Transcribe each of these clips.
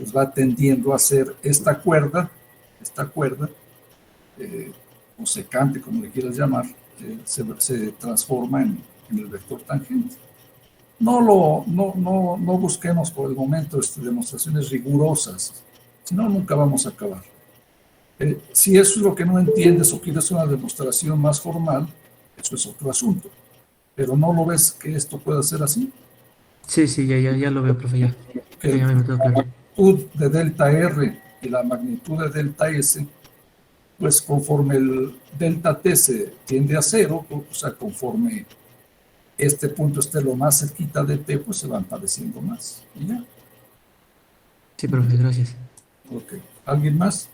pues va tendiendo a ser esta cuerda, o secante, como le quieras llamar, se transforma en el vector tangente. No busquemos por el momento demostraciones rigurosas, si no, nunca vamos a acabar. Si eso es lo que no entiendes o quieres una demostración más formal, eso es otro asunto. Pero ¿no lo ves que esto pueda ser así? Sí, sí, ya lo veo, profe, ya. Que Ya me quedó la claro. magnitud de delta R y la magnitud de delta S, pues conforme el delta T se tiende a cero, o sea, conforme este punto esté lo más cerquita de T, pues se van pareciendo más. Y ya. Sí, profe, gracias. Ok. ¿Alguien más?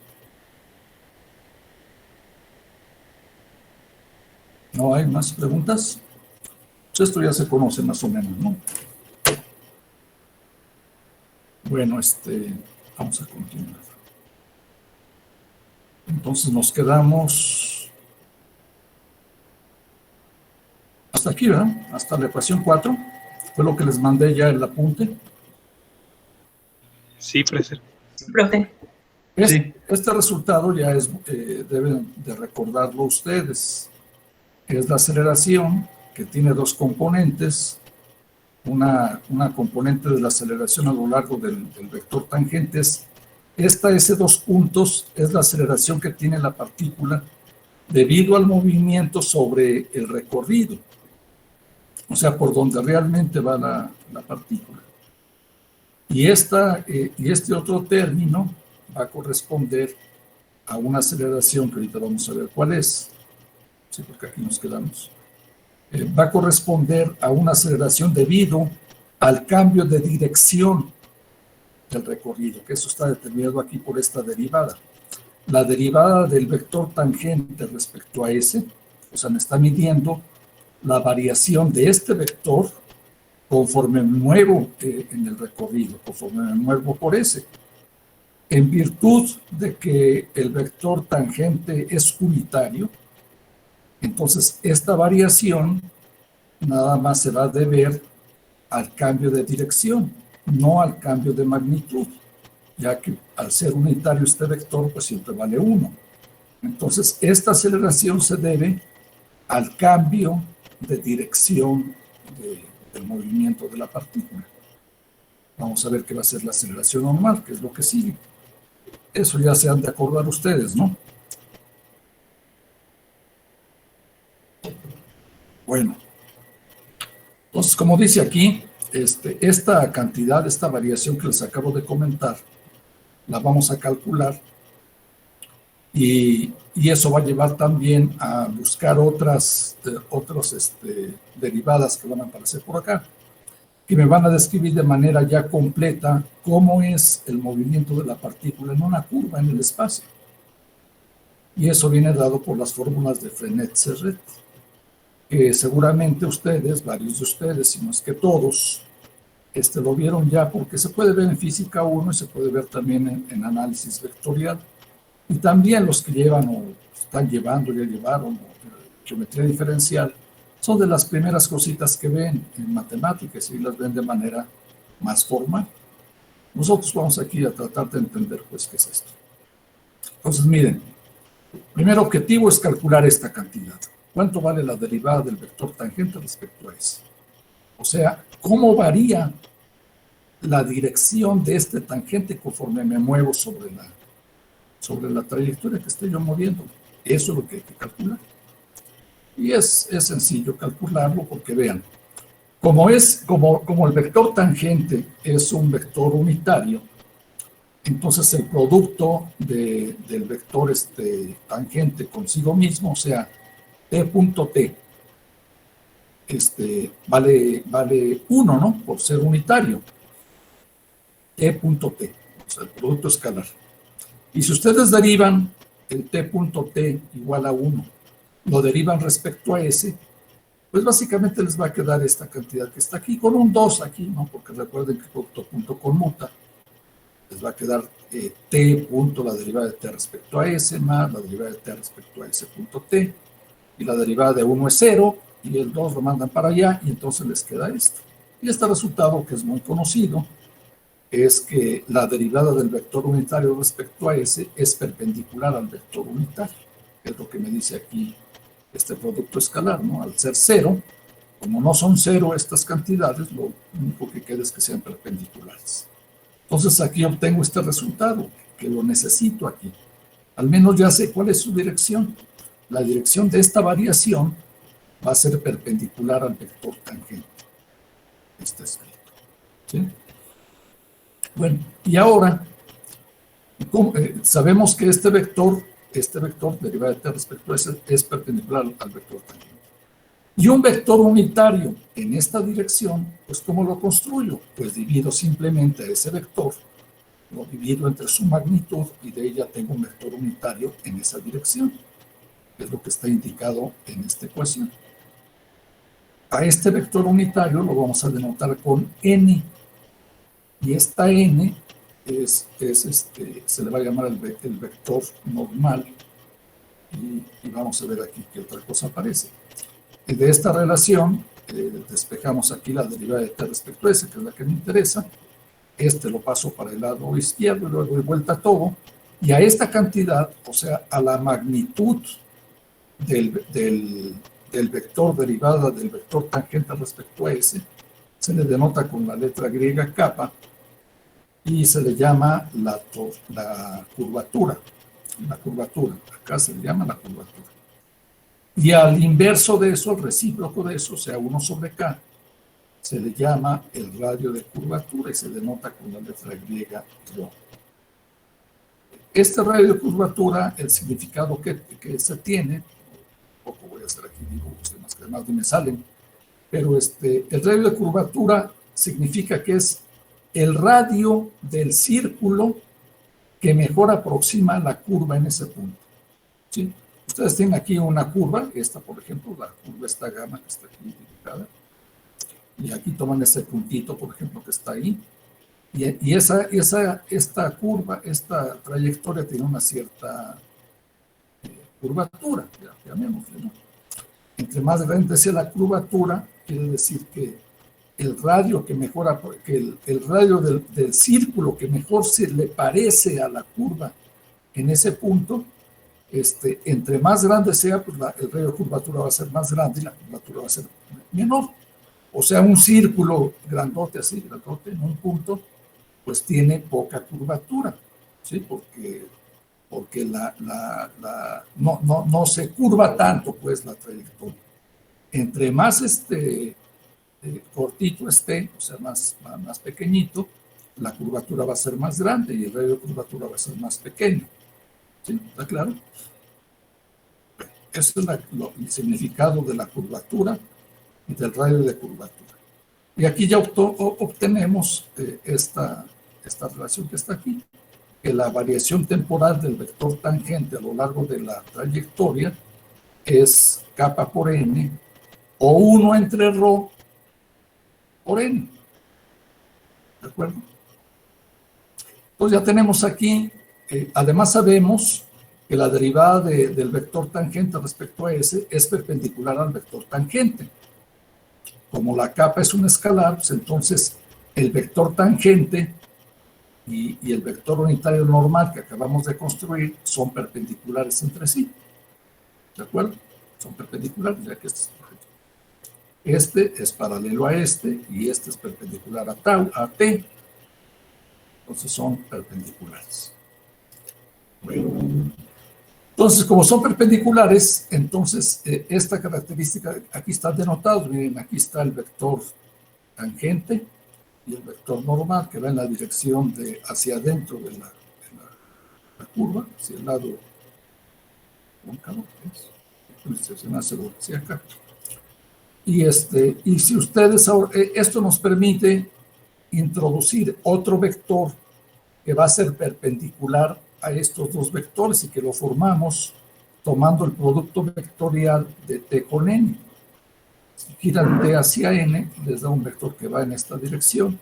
¿No hay más preguntas? Pues esto ya se conoce más o menos, ¿no? Bueno, vamos a continuar. Entonces nos quedamos hasta aquí, ¿verdad? Hasta la ecuación 4. Fue lo que les mandé ya el apunte. Sí, profesor. Sí, profe. Este resultado ya deben de recordarlo ustedes. Es la aceleración que tiene dos componentes. Una componente de la aceleración a lo largo del vector tangente es esta S2 puntos, es la aceleración que tiene la partícula debido al movimiento sobre el recorrido, o sea, por donde realmente va la partícula. Y este otro término va a corresponder a una aceleración que ahorita vamos a ver cuál es, sí, porque aquí nos quedamos. Va a corresponder a una aceleración debido al cambio de dirección del recorrido, que eso está determinado aquí por esta derivada. La derivada del vector tangente respecto a ese, o sea, me está midiendo la variación de este vector conforme me muevo en el recorrido, conforme me muevo por ese. En virtud de que el vector tangente es unitario, entonces esta variación nada más se va a deber al cambio de dirección, no al cambio de magnitud, ya que al ser unitario este vector, pues siempre vale 1. Entonces, esta aceleración se debe al cambio de dirección del movimiento de la partícula. Vamos a ver qué va a ser la aceleración normal, que es lo que sigue. Eso ya se han de acordar ustedes, ¿no? Bueno. Entonces, como dice aquí, esta cantidad, esta variación que les acabo de comentar, la vamos a calcular y eso va a llevar también a buscar otras derivadas que van a aparecer por acá, que me van a describir de manera ya completa cómo es el movimiento de la partícula en una curva en el espacio. Y eso viene dado por las fórmulas de Frenet-Serret, que seguramente ustedes, varios de ustedes, si no es que todos, lo vieron ya, porque se puede ver en física 1 y se puede ver también en análisis vectorial. Y también los que llevan o están llevando, ya llevaron geometría diferencial, son de las primeras cositas que ven en matemáticas y las ven de manera más formal. Nosotros vamos aquí a tratar de entender, pues, qué es esto. Entonces, miren, primer objetivo es calcular esta cantidad. ¿Cuánto vale la derivada del vector tangente respecto a ese? O sea, ¿cómo varía la dirección de este tangente conforme me muevo sobre la trayectoria que estoy yo moviendo? Eso es lo que hay que calcular. Y es sencillo calcularlo porque vean, como el vector tangente es un vector unitario, entonces el producto del vector tangente consigo mismo, o sea, t.t, vale 1, ¿no? Por ser unitario. t.t, o sea, el producto escalar. Y si ustedes derivan el t.t igual a 1, lo derivan respecto a ese, pues básicamente les va a quedar esta cantidad que está aquí, con un 2 aquí, ¿no? Porque recuerden que el producto punto conmuta. Les va a quedar t punto, la derivada de t respecto a s, más la derivada de t respecto a s punto t, y la derivada de 1 es 0, y el 2 lo mandan para allá, y entonces les queda esto. Y este resultado, que es muy conocido, es que la derivada del vector unitario respecto a S es perpendicular al vector unitario, que es lo que me dice aquí este producto escalar, ¿no? Al ser cero, como no son cero estas cantidades, lo único que queda es que sean perpendiculares. Entonces aquí obtengo este resultado, que lo necesito aquí. Al menos ya sé cuál es su dirección. La dirección de esta variación va a ser perpendicular al vector tangente. Está escrito. ¿Sí? Bueno, y ahora sabemos que este vector derivado de t respecto a S, es perpendicular al vector tangente. Y un vector unitario en esta dirección, pues ¿cómo lo construyo? Pues divido simplemente a ese vector, lo divido entre su magnitud y de ella tengo un vector unitario en esa dirección, que es lo que está indicado en esta ecuación. A este vector unitario lo vamos a denotar con n, y esta n se le va a llamar el vector normal, y vamos a ver aquí qué otra cosa aparece. Y de esta relación, despejamos aquí la derivada de t respecto a s, que es la que me interesa. Lo paso para el lado izquierdo y luego de vuelta todo. Y a esta cantidad, o sea, a la magnitud del vector derivada del vector tangente respecto a s, se le denota con la letra griega kappa y se le llama la curvatura. La curvatura, acá se le llama la curvatura. Y al inverso de eso, el recíproco de eso, o sea, 1 sobre k, se le llama el radio de curvatura y se denota con la letra griega rho. Este radio de curvatura, el significado que se tiene, poco voy a hacer aquí dibujos, demás que además ni me salen, pero el radio de curvatura significa que es el radio del círculo que mejor aproxima la curva en ese punto. ¿Sí? Ustedes tienen aquí una curva, esta por ejemplo, la curva esta gamma que está aquí indicada, y aquí toman ese puntito, por ejemplo, que está ahí, y esta curva, esta trayectoria tiene una cierta curvatura, llamémosle, ¿no? Entre más grande sea la curvatura, quiere decir que el radio que mejora, que el radio del círculo que mejor se le parece a la curva en ese punto, entre más grande sea, pues el radio de curvatura va a ser más grande y la curvatura va a ser menor. O sea, un círculo grandote así, grandote en un punto, pues tiene poca curvatura, ¿sí? Porque no se curva tanto, pues, la trayectoria. Entre más cortito esté, o sea, más pequeño, la curvatura va a ser más grande y el radio de curvatura va a ser más pequeño. ¿Sí? ¿Está claro? Ese es el significado de la curvatura y del radio de curvatura. Y aquí ya obtenemos esta relación que está aquí, que la variación temporal del vector tangente a lo largo de la trayectoria es kappa por n, o 1 entre rho por n. ¿De acuerdo? Entonces ya tenemos aquí, además sabemos que la derivada del vector tangente respecto a s es perpendicular al vector tangente. Como la capa es un escalar, pues entonces el vector tangente y el vector unitario normal que acabamos de construir son perpendiculares entre sí. ¿De acuerdo? Son perpendiculares, ya que este es paralelo a este y este es perpendicular a t. Entonces son perpendiculares. Bueno. Entonces, como son perpendiculares, entonces esta característica aquí está denotado. Miren, aquí está el vector tangente y el vector normal que va en la dirección hacia adentro de la curva, hacia el lado cóncavo, hacia acá. Y si ustedes ahora, esto nos permite introducir otro vector que va a ser perpendicular a estos dos vectores y que lo formamos tomando el producto vectorial de t con n. Si giran t hacia n, les da un vector que va en esta dirección.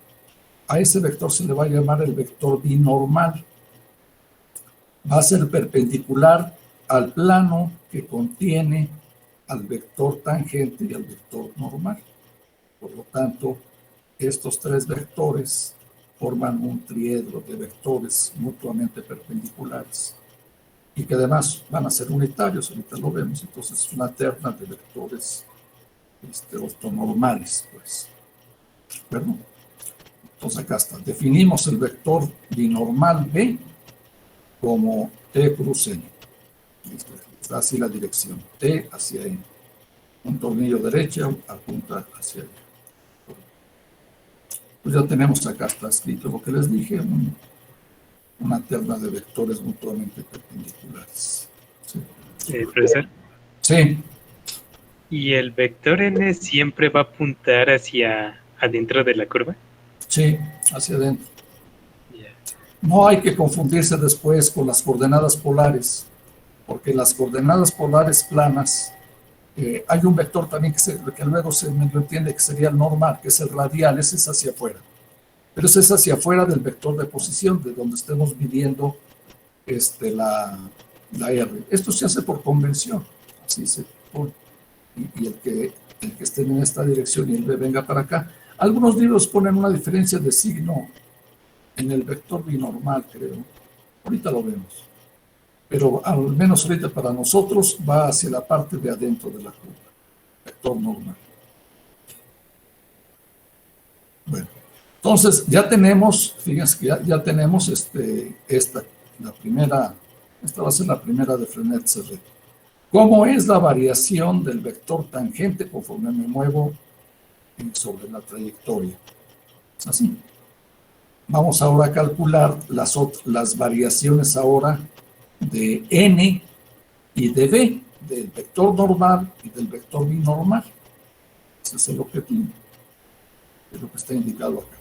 A ese vector se le va a llamar el vector binormal. Va a ser perpendicular al plano que contiene al vector tangente y al vector normal. Por lo tanto, estos tres vectores forman un triedro de vectores mutuamente perpendiculares y que además van a ser unitarios, ahorita lo vemos, entonces es una terna de vectores ortonormales, pues, ¿de acuerdo? Entonces acá está, definimos el vector binormal B como T cruz N. Está así la dirección, T hacia N. Un tornillo derecha apunta hacia allá. Pues ya tenemos acá, está escrito lo que les dije, una terna de vectores mutuamente perpendiculares. ¿Sí? Profesor, Sí, ¿y el vector n siempre va a apuntar hacia adentro de la curva? sí, hacia adentro. Ya. No hay que confundirse después con las coordenadas polares, porque las coordenadas polares planas, hay un vector también que luego se me lo entiende que sería el normal, que es el radial, ese es hacia afuera. Pero ese es hacia afuera del vector de posición, de donde estemos midiendo la R. Esto se hace por convención, así se pone. Y el que esté en esta dirección y el B venga para acá. Algunos libros ponen una diferencia de signo en el vector binormal, creo. Ahorita lo vemos. Pero al menos ahorita para nosotros va hacia la parte de adentro de la curva. Vector normal. Bueno, entonces ya tenemos, fíjense que ya tenemos esta va a ser la primera de Frenet-Serret. ¿Cómo es la variación del vector tangente conforme me muevo sobre la trayectoria? Es así. Vamos ahora a calcular las variaciones ahora de n y de b, del vector normal y del vector binormal. Ese es el objetivo, es lo que está indicado acá.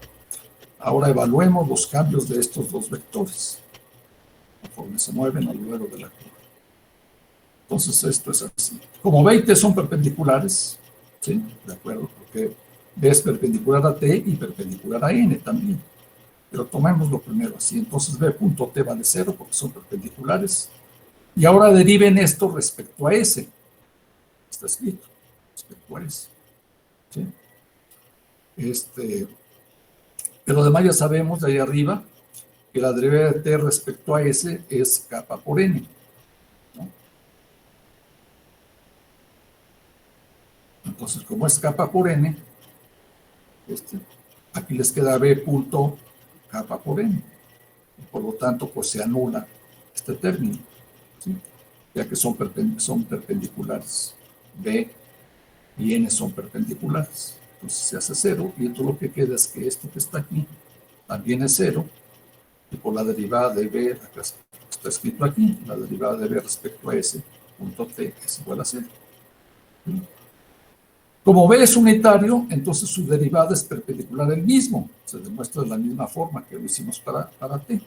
Ahora evaluemos los cambios de estos dos vectores, conforme se mueven a lo largo de la curva. Entonces esto es así. Como B y T son perpendiculares, ¿sí? De acuerdo, porque B es perpendicular a T y perpendicular a N también. Pero tomémoslo primero así. Entonces B punto T vale 0 porque son perpendiculares. Y ahora deriven esto respecto a S. Está escrito, respecto a S. ¿Sí? Pero además ya sabemos de ahí arriba que la derivada de T respecto a S es kappa por N. ¿No? Entonces, como es kappa por N, aquí les queda B punto kappa por N. Y por lo tanto, pues se anula este término, ¿sí? Ya que son perpendiculares. B y N son perpendiculares. Entonces se hace 0 y entonces lo que queda es que esto que está aquí también es 0 y por la derivada de B, acá está escrito aquí, la derivada de B respecto a S punto T es igual a 0. ¿Sí? Como B es unitario, entonces su derivada es perpendicular al mismo. Se demuestra de la misma forma que lo hicimos para T.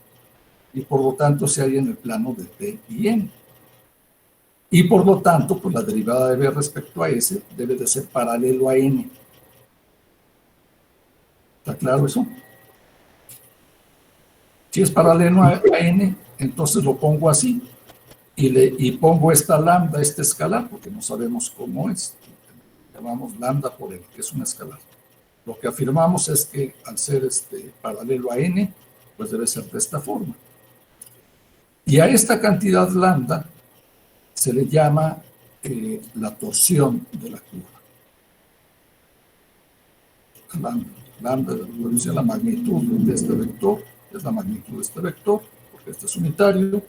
Y por lo tanto se halla en el plano de T y N. Y por lo tanto, pues la derivada de B respecto a S debe de ser paralelo a N. ¿Está claro eso? Si es paralelo a N, entonces lo pongo así. Y pongo esta lambda, este escalar, porque no sabemos cómo es. Llamamos lambda por N, que es un escalar. Lo que afirmamos es que al ser paralelo a N, pues debe ser de esta forma. Y a esta cantidad lambda se le llama la torsión de la curva. Lambda lo dice la magnitud de este vector, es la magnitud de este vector, porque este es unitario,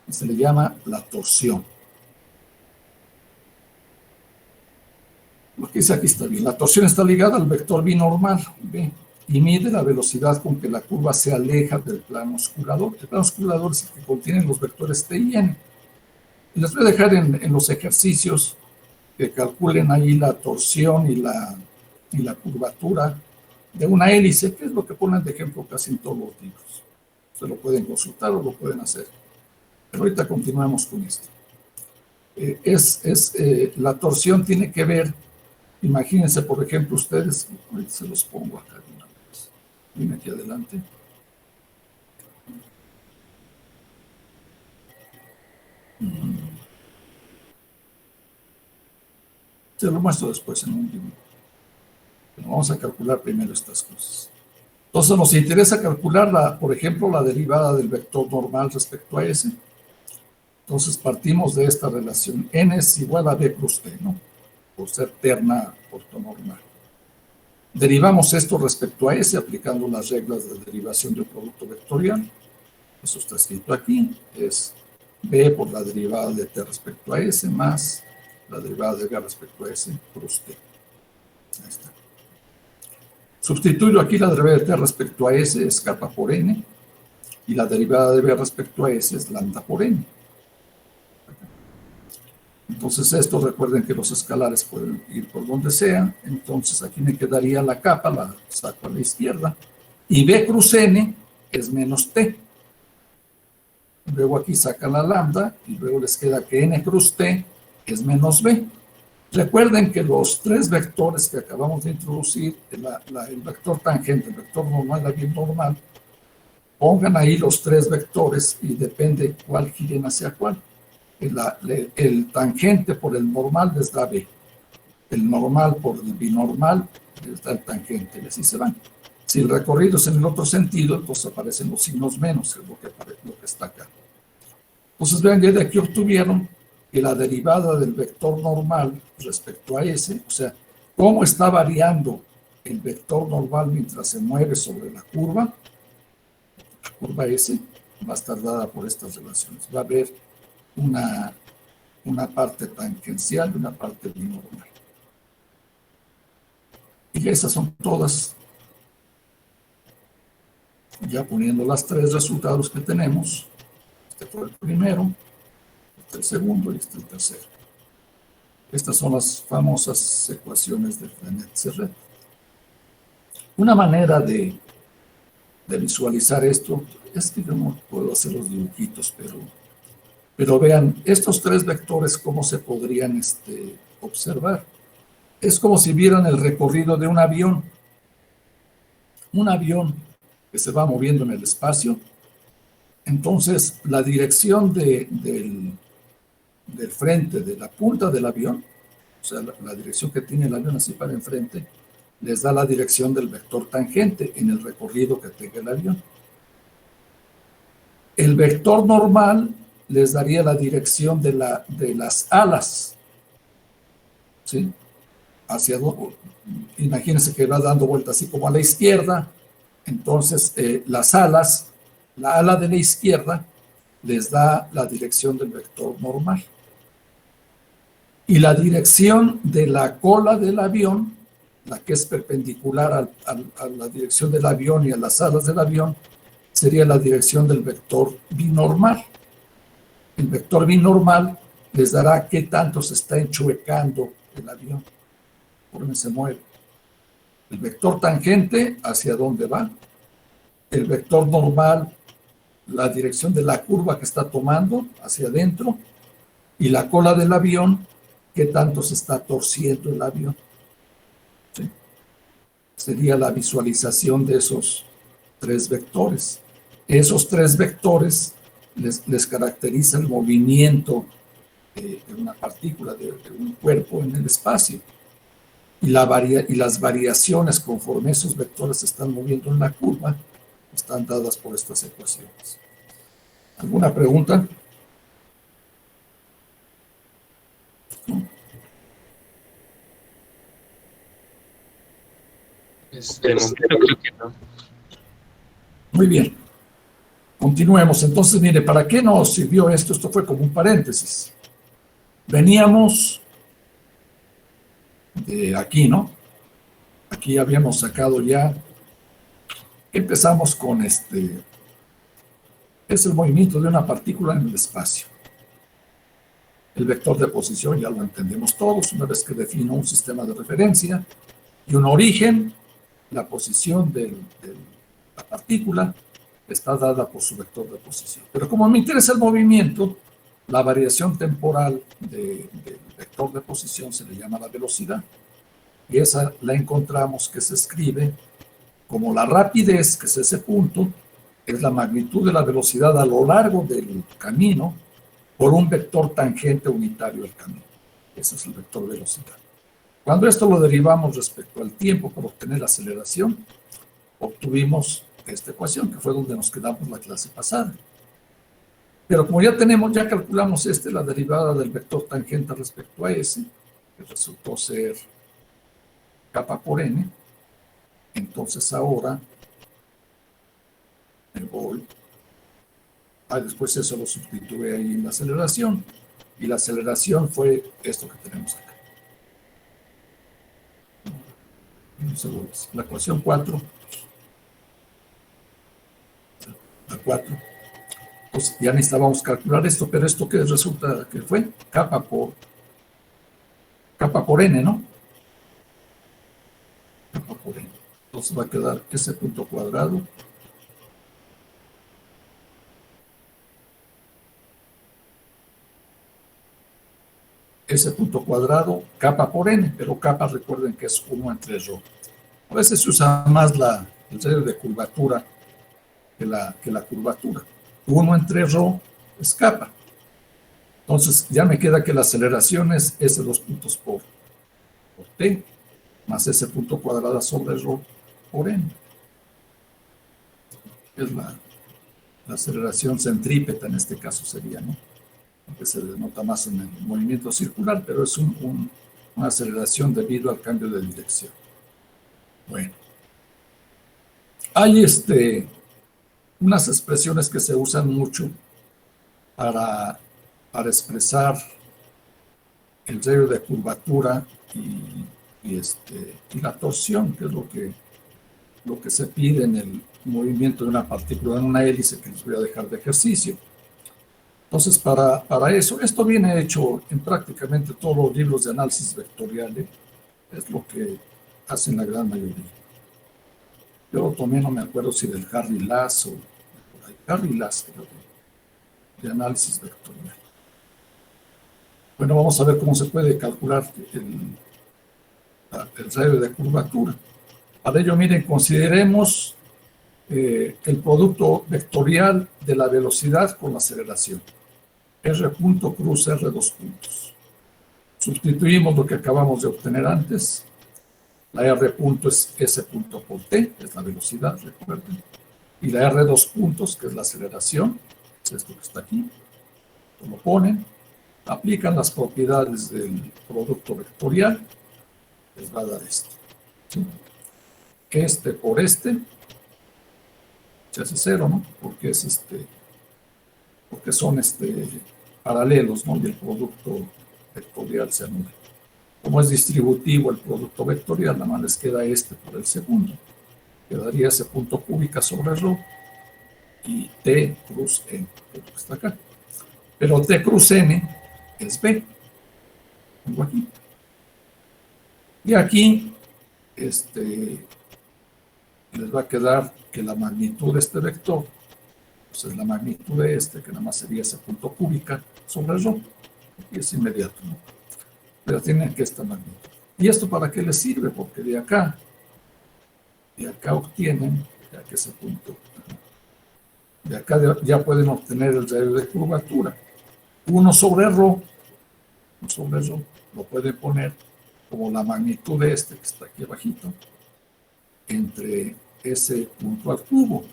y se le llama la torsión. Lo que dice aquí está bien. La torsión está ligada al vector binormal, B, y mide la velocidad con que la curva se aleja del plano oscurador. El plano oscurador es el que contiene los vectores T y N. Y les voy a dejar en los ejercicios que calculen ahí la torsión y la curvatura de una hélice, que es lo que ponen de ejemplo casi en todos los libros. Se lo pueden consultar o lo pueden hacer. Pero ahorita continuamos con esto. La torsión tiene que ver, imagínense, por ejemplo, ustedes, ahorita se los pongo acá de una vez. Viene aquí adelante. Se lo muestro después en un libro. Pero vamos a calcular primero estas cosas. Entonces nos interesa calcular, por ejemplo, la derivada del vector normal respecto a S. Entonces partimos de esta relación. N es igual a B plus T, ¿no? Por ser terna ortonormal. Derivamos esto respecto a S aplicando las reglas de derivación del producto vectorial. Eso está escrito aquí. Es B por la derivada de T respecto a S más la derivada de B respecto a S plus T. Ahí está. Sustituyo aquí la derivada de T respecto a S es kappa por N y la derivada de B respecto a S es lambda por N. Entonces esto, recuerden que los escalares pueden ir por donde sea, entonces aquí me quedaría la capa, la saco a la izquierda, y B cruz N es menos T. Luego aquí sacan la lambda, y luego les queda que N cruz T es menos B. Recuerden que los tres vectores que acabamos de introducir, el vector tangente, el vector normal, la bien normal, pongan ahí los tres vectores y depende cuál giren hacia cuál. El tangente por el normal les da B. El normal por el binormal les da el tangente, y así se van. Si el recorrido es en el otro sentido, entonces aparecen los signos menos, que es lo que está acá. Entonces vean, ya de aquí obtuvieron que la derivada del vector normal respecto a S, o sea, cómo está variando el vector normal mientras se mueve sobre la curva S, va a estar dada por estas relaciones. Va a haber una parte tangencial y una parte binormal. Y esas son todas, ya poniendo las tres resultados que tenemos. Este fue el primero, este el segundo y este el tercero. Estas son las famosas ecuaciones de Frenet-Serret. Una manera de visualizar esto es que yo no puedo hacer los dibujitos, pero vean, estos tres vectores, ¿cómo se podrían observar? Es como si vieran el recorrido de un avión. Un avión que se va moviendo en el espacio. Entonces, la dirección del frente, de la punta del avión, o sea, la dirección que tiene el avión así para enfrente, les da la dirección del vector tangente en el recorrido que tenga el avión. El vector normal les daría la dirección de las alas, ¿sí? Imagínense que va dando vueltas así como a la izquierda, entonces las alas, la ala de la izquierda les da la dirección del vector normal. Y la dirección de la cola del avión, la que es perpendicular a la dirección del avión y a las alas del avión, sería la dirección del vector binormal. El vector binormal les dará qué tanto se está enchuecando el avión, por donde se mueve. El vector tangente, hacia dónde va. El vector normal, la dirección de la curva que está tomando, hacia adentro. Y la cola del avión, qué tanto se está torciendo el avión. ¿Sí? Sería la visualización de esos tres vectores. Esos tres vectores les caracteriza el movimiento de una partícula, de un cuerpo en el espacio. Y las variaciones conforme esos vectores se están moviendo en la curva están dadas por estas ecuaciones. ¿Alguna pregunta? De momento creo que no. Muy bien. Continuemos. Entonces, mire, ¿para qué nos sirvió esto? Esto fue como un paréntesis. Veníamos de aquí, ¿no? Aquí habíamos sacado ya, empezamos con es el movimiento de una partícula en el espacio. El vector de posición ya lo entendemos todos, una vez que defino un sistema de referencia y un origen, la posición de la partícula está dada por su vector de posición. Pero como me interesa el movimiento, la variación temporal del vector de posición se le llama la velocidad. Y esa la encontramos que se escribe como la rapidez, que es ese punto, es la magnitud de la velocidad a lo largo del camino por un vector tangente unitario al camino. Ese es el vector velocidad. Cuando esto lo derivamos respecto al tiempo para obtener la aceleración, obtuvimos esta ecuación, que fue donde nos quedamos la clase pasada. Pero como ya calculamos la derivada del vector tangente respecto a S, que resultó ser kappa por n, entonces ahora me voy, después eso lo sustituye ahí en la aceleración, y la aceleración fue esto que tenemos acá. La ecuación 4, la 4. Pues ya necesitábamos calcular esto, pero esto que resulta que fue kappa por n, ¿no? Kappa por n. Entonces va a quedar ese punto cuadrado kappa por n, pero kappa recuerden que es 1 entre rho. A veces se usa más el radio de curvatura que la curvatura. 1 entre rho es kappa. Entonces ya me queda que la aceleración es ese 2 puntos por t, más ese punto cuadrado sobre rho por n. Es la aceleración centrípeta en este caso sería, ¿no? Que se denota más en el movimiento circular, pero es una aceleración debido al cambio de dirección. Bueno, hay unas expresiones que se usan mucho para expresar el radio de curvatura y la torsión, que es lo que se pide en el movimiento de una partícula en una hélice, que les voy a dejar de ejercicio. Entonces, para eso, esto viene hecho en prácticamente todos los libros de análisis vectorial, es lo que hacen la gran mayoría. Yo lo tomé, no me acuerdo si del Harry Lass o Harry Lass, creo, de análisis vectorial. Bueno, vamos a ver cómo se puede calcular el radio de curvatura. Para ello, miren, consideremos el producto vectorial de la velocidad con la aceleración. R punto cruz R dos puntos. Sustituimos lo que acabamos de obtener antes. La R punto es S punto por T, es la velocidad, recuerden. Y la R dos puntos, que es la aceleración, es esto que está aquí. Lo ponen, aplican las propiedades del producto vectorial, les va a dar esto. ¿Sí? Este por este, se hace cero, ¿no? Porque es porque son paralelos, ¿no? Y el producto vectorial se anula. Como es distributivo el producto vectorial, nada más les queda por el segundo. Quedaría ese punto cúbica sobre rho y T cruz N, que está acá. Pero T cruz N es B. Pongo aquí. Y aquí, les va a quedar que la magnitud de este vector, pues es la magnitud de que nada más sería ese punto cúbica sobre rho, y es inmediato, ¿no? Pero tienen que esta magnitud. ¿Y esto para qué les sirve? Porque de acá obtienen, ya que ese punto, de acá ya pueden obtener el radio de curvatura. 1 sobre rho, lo pueden poner como la magnitud de que está aquí abajito, entre ese punto al cubo,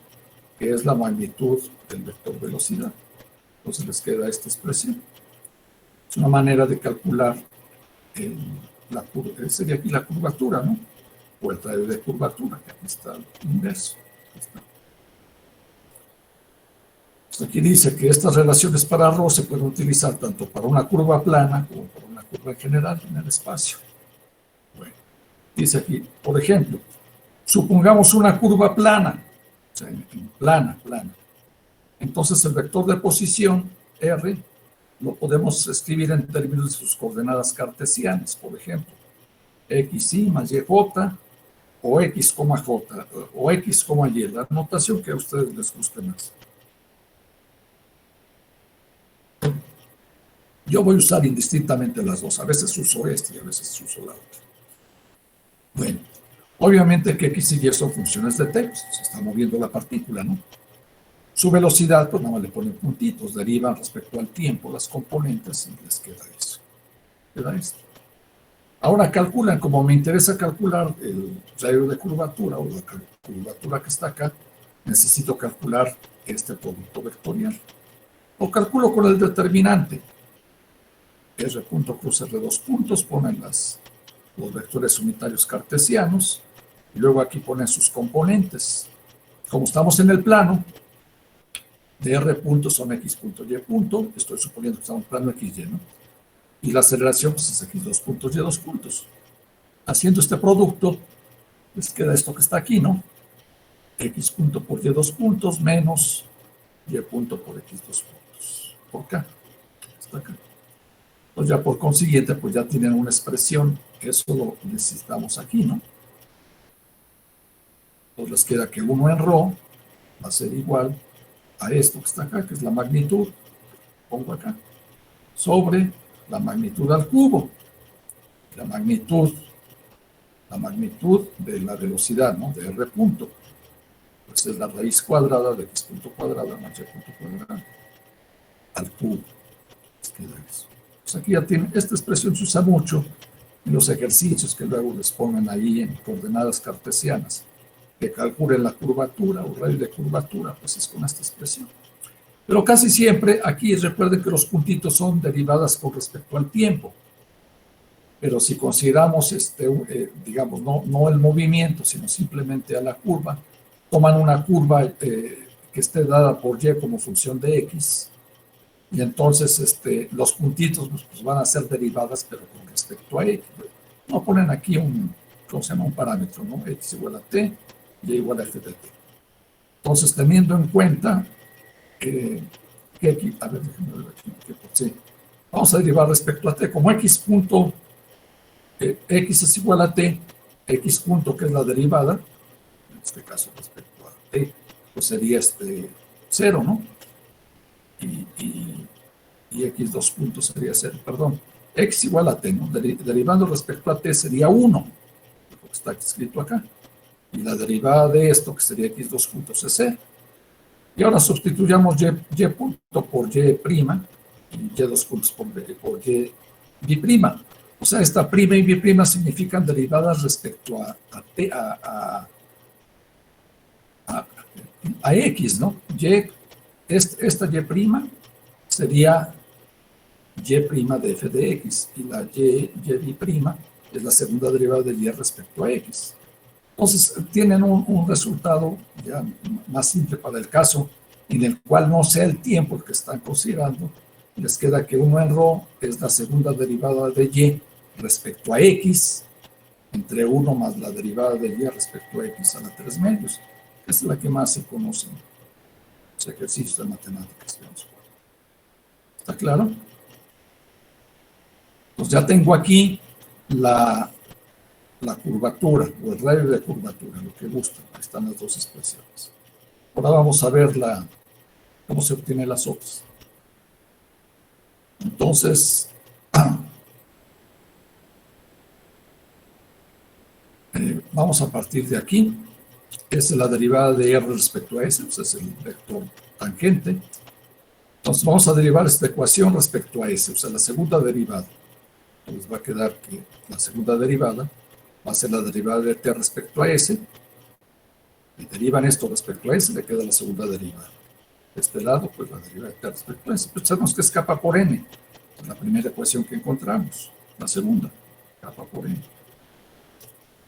que es la magnitud del vector velocidad. Entonces les queda esta expresión. Es una manera de calcular sería aquí la curvatura, ¿no? O el radio de curvatura, que aquí está el inverso. Aquí dice que estas relaciones para ρ se pueden utilizar tanto para una curva plana como para una curva en general en el espacio. Bueno, dice aquí, por ejemplo, supongamos una curva plana, o sea, plana. Entonces el vector de posición, R, lo podemos escribir en términos de sus coordenadas cartesianas, por ejemplo, xy más yj, o x, j, o x, y, la notación que a ustedes les guste más. Yo voy a usar indistintamente las dos, a veces uso y a veces uso la otra. Bueno, obviamente que x y y son funciones de t, se está moviendo la partícula, ¿no? Su velocidad, pues nada más le ponen puntitos, derivan respecto al tiempo las componentes y les queda eso. Queda esto. Ahora calculan, como me interesa calcular el radio de curvatura o la curvatura que está acá, necesito calcular este producto vectorial. Lo calculo con el determinante. R punto cruz R dos puntos, ponen los vectores unitarios cartesianos, y luego aquí ponen sus componentes. Como estamos en el plano, de R punto son X punto Y punto, estoy suponiendo que estamos en plano XY, ¿no? Y la aceleración pues, es X dos puntos, Y dos puntos. Haciendo este producto, les queda esto que está aquí, ¿no? X punto por Y dos puntos menos Y punto por X dos puntos. Por acá. Está acá. Pues ya por consiguiente, pues ya tienen una expresión, eso lo necesitamos aquí, ¿no? Pues les queda que 1 en ρ va a ser igual a esto que está acá, que es la magnitud, pongo acá, sobre la magnitud al cubo. La magnitud de la velocidad, ¿no? De R punto. Pues es la raíz cuadrada de X punto cuadrada más Y punto cuadrada al cubo. Les queda eso. Pues aquí ya tienen, esta expresión se usa mucho en los ejercicios que luego les ponen ahí en coordenadas cartesianas, que calculen la curvatura o radio de curvatura, pues es con esta expresión. Pero casi siempre aquí recuerden que los puntitos son derivadas con respecto al tiempo. Pero si consideramos, digamos, no el movimiento, sino simplemente a la curva, toman una curva que esté dada por Y como función de X, y entonces los puntitos pues van a ser derivadas, pero con respecto a X. No ponen aquí ¿cómo se llama? Un parámetro, ¿no? X igual a T, Y igual a F de T. Entonces, teniendo en cuenta que X, a ver, déjenme ver aquí, sí. Vamos a derivar respecto a T, como X punto, X es igual a T, X punto, que es la derivada, en este caso respecto a T, pues sería 0, ¿no? Y X dos puntos sería 0, perdón. X igual a T, ¿no? Derivando respecto a T sería 1, lo que está escrito acá. Y la derivada de esto, que sería X dos puntos, es 0. Y ahora sustituyamos Y punto por Y prima, y Y dos puntos por Y biprima. O sea, esta prima y biprima significan derivadas respecto a X, ¿no? Esta Y prima sería Y prima de F de X, y la Y biprima es la segunda derivada de Y respecto a X. Entonces, tienen un resultado ya más simple para el caso en el cual no sea el tiempo que están considerando. Les queda que 1 en ρ es la segunda derivada de Y respecto a X, entre 1 más la derivada de Y respecto a X a la 3 medios. Esa es la que más se conoce en los ejercicios de matemáticas. ¿Está claro? Pues ya tengo aquí la curvatura o el radio de curvatura, lo que gusta. Ahí están las dos expresiones. Ahora vamos a ver cómo se obtienen las otras. Entonces, vamos a partir de aquí. Esa es la derivada de R respecto a S, pues es el vector tangente. Entonces vamos a derivar esta ecuación respecto a S, o sea, la segunda derivada. Entonces va a quedar que la segunda derivada va a ser la derivada de T respecto a S. Y derivan esto respecto a S, le queda la segunda derivada. De este lado, pues la derivada de T respecto a S. Pues sabemos que es kappa por N. Es la primera ecuación que encontramos. La segunda, kappa por N.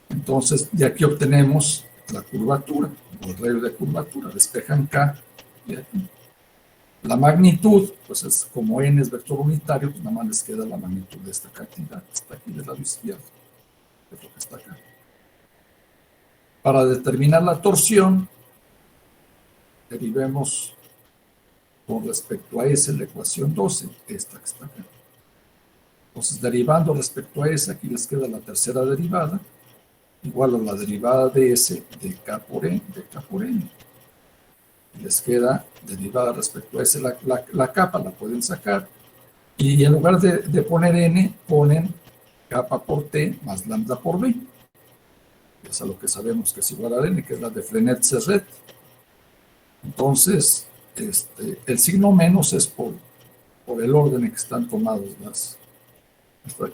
Entonces, de aquí obtenemos la curvatura, o el radio de curvatura. Despejan K y aquí. La magnitud, pues es como N es vector unitario, pues nada más les queda la magnitud de esta cantidad. Está aquí del lado izquierdo. Es lo que está acá. Para determinar la torsión, derivemos con respecto a S la ecuación 12, esta que está acá. Entonces, derivando respecto a S, aquí les queda la tercera derivada, igual a la derivada de S de K por N. Y les queda derivada respecto a S la capa, la pueden sacar. Y en lugar de poner N, ponen kappa por T más lambda por B. Es a lo que sabemos que es igual a N, que es la de Frenet-Serret. Entonces, el signo menos es por el orden en que están tomados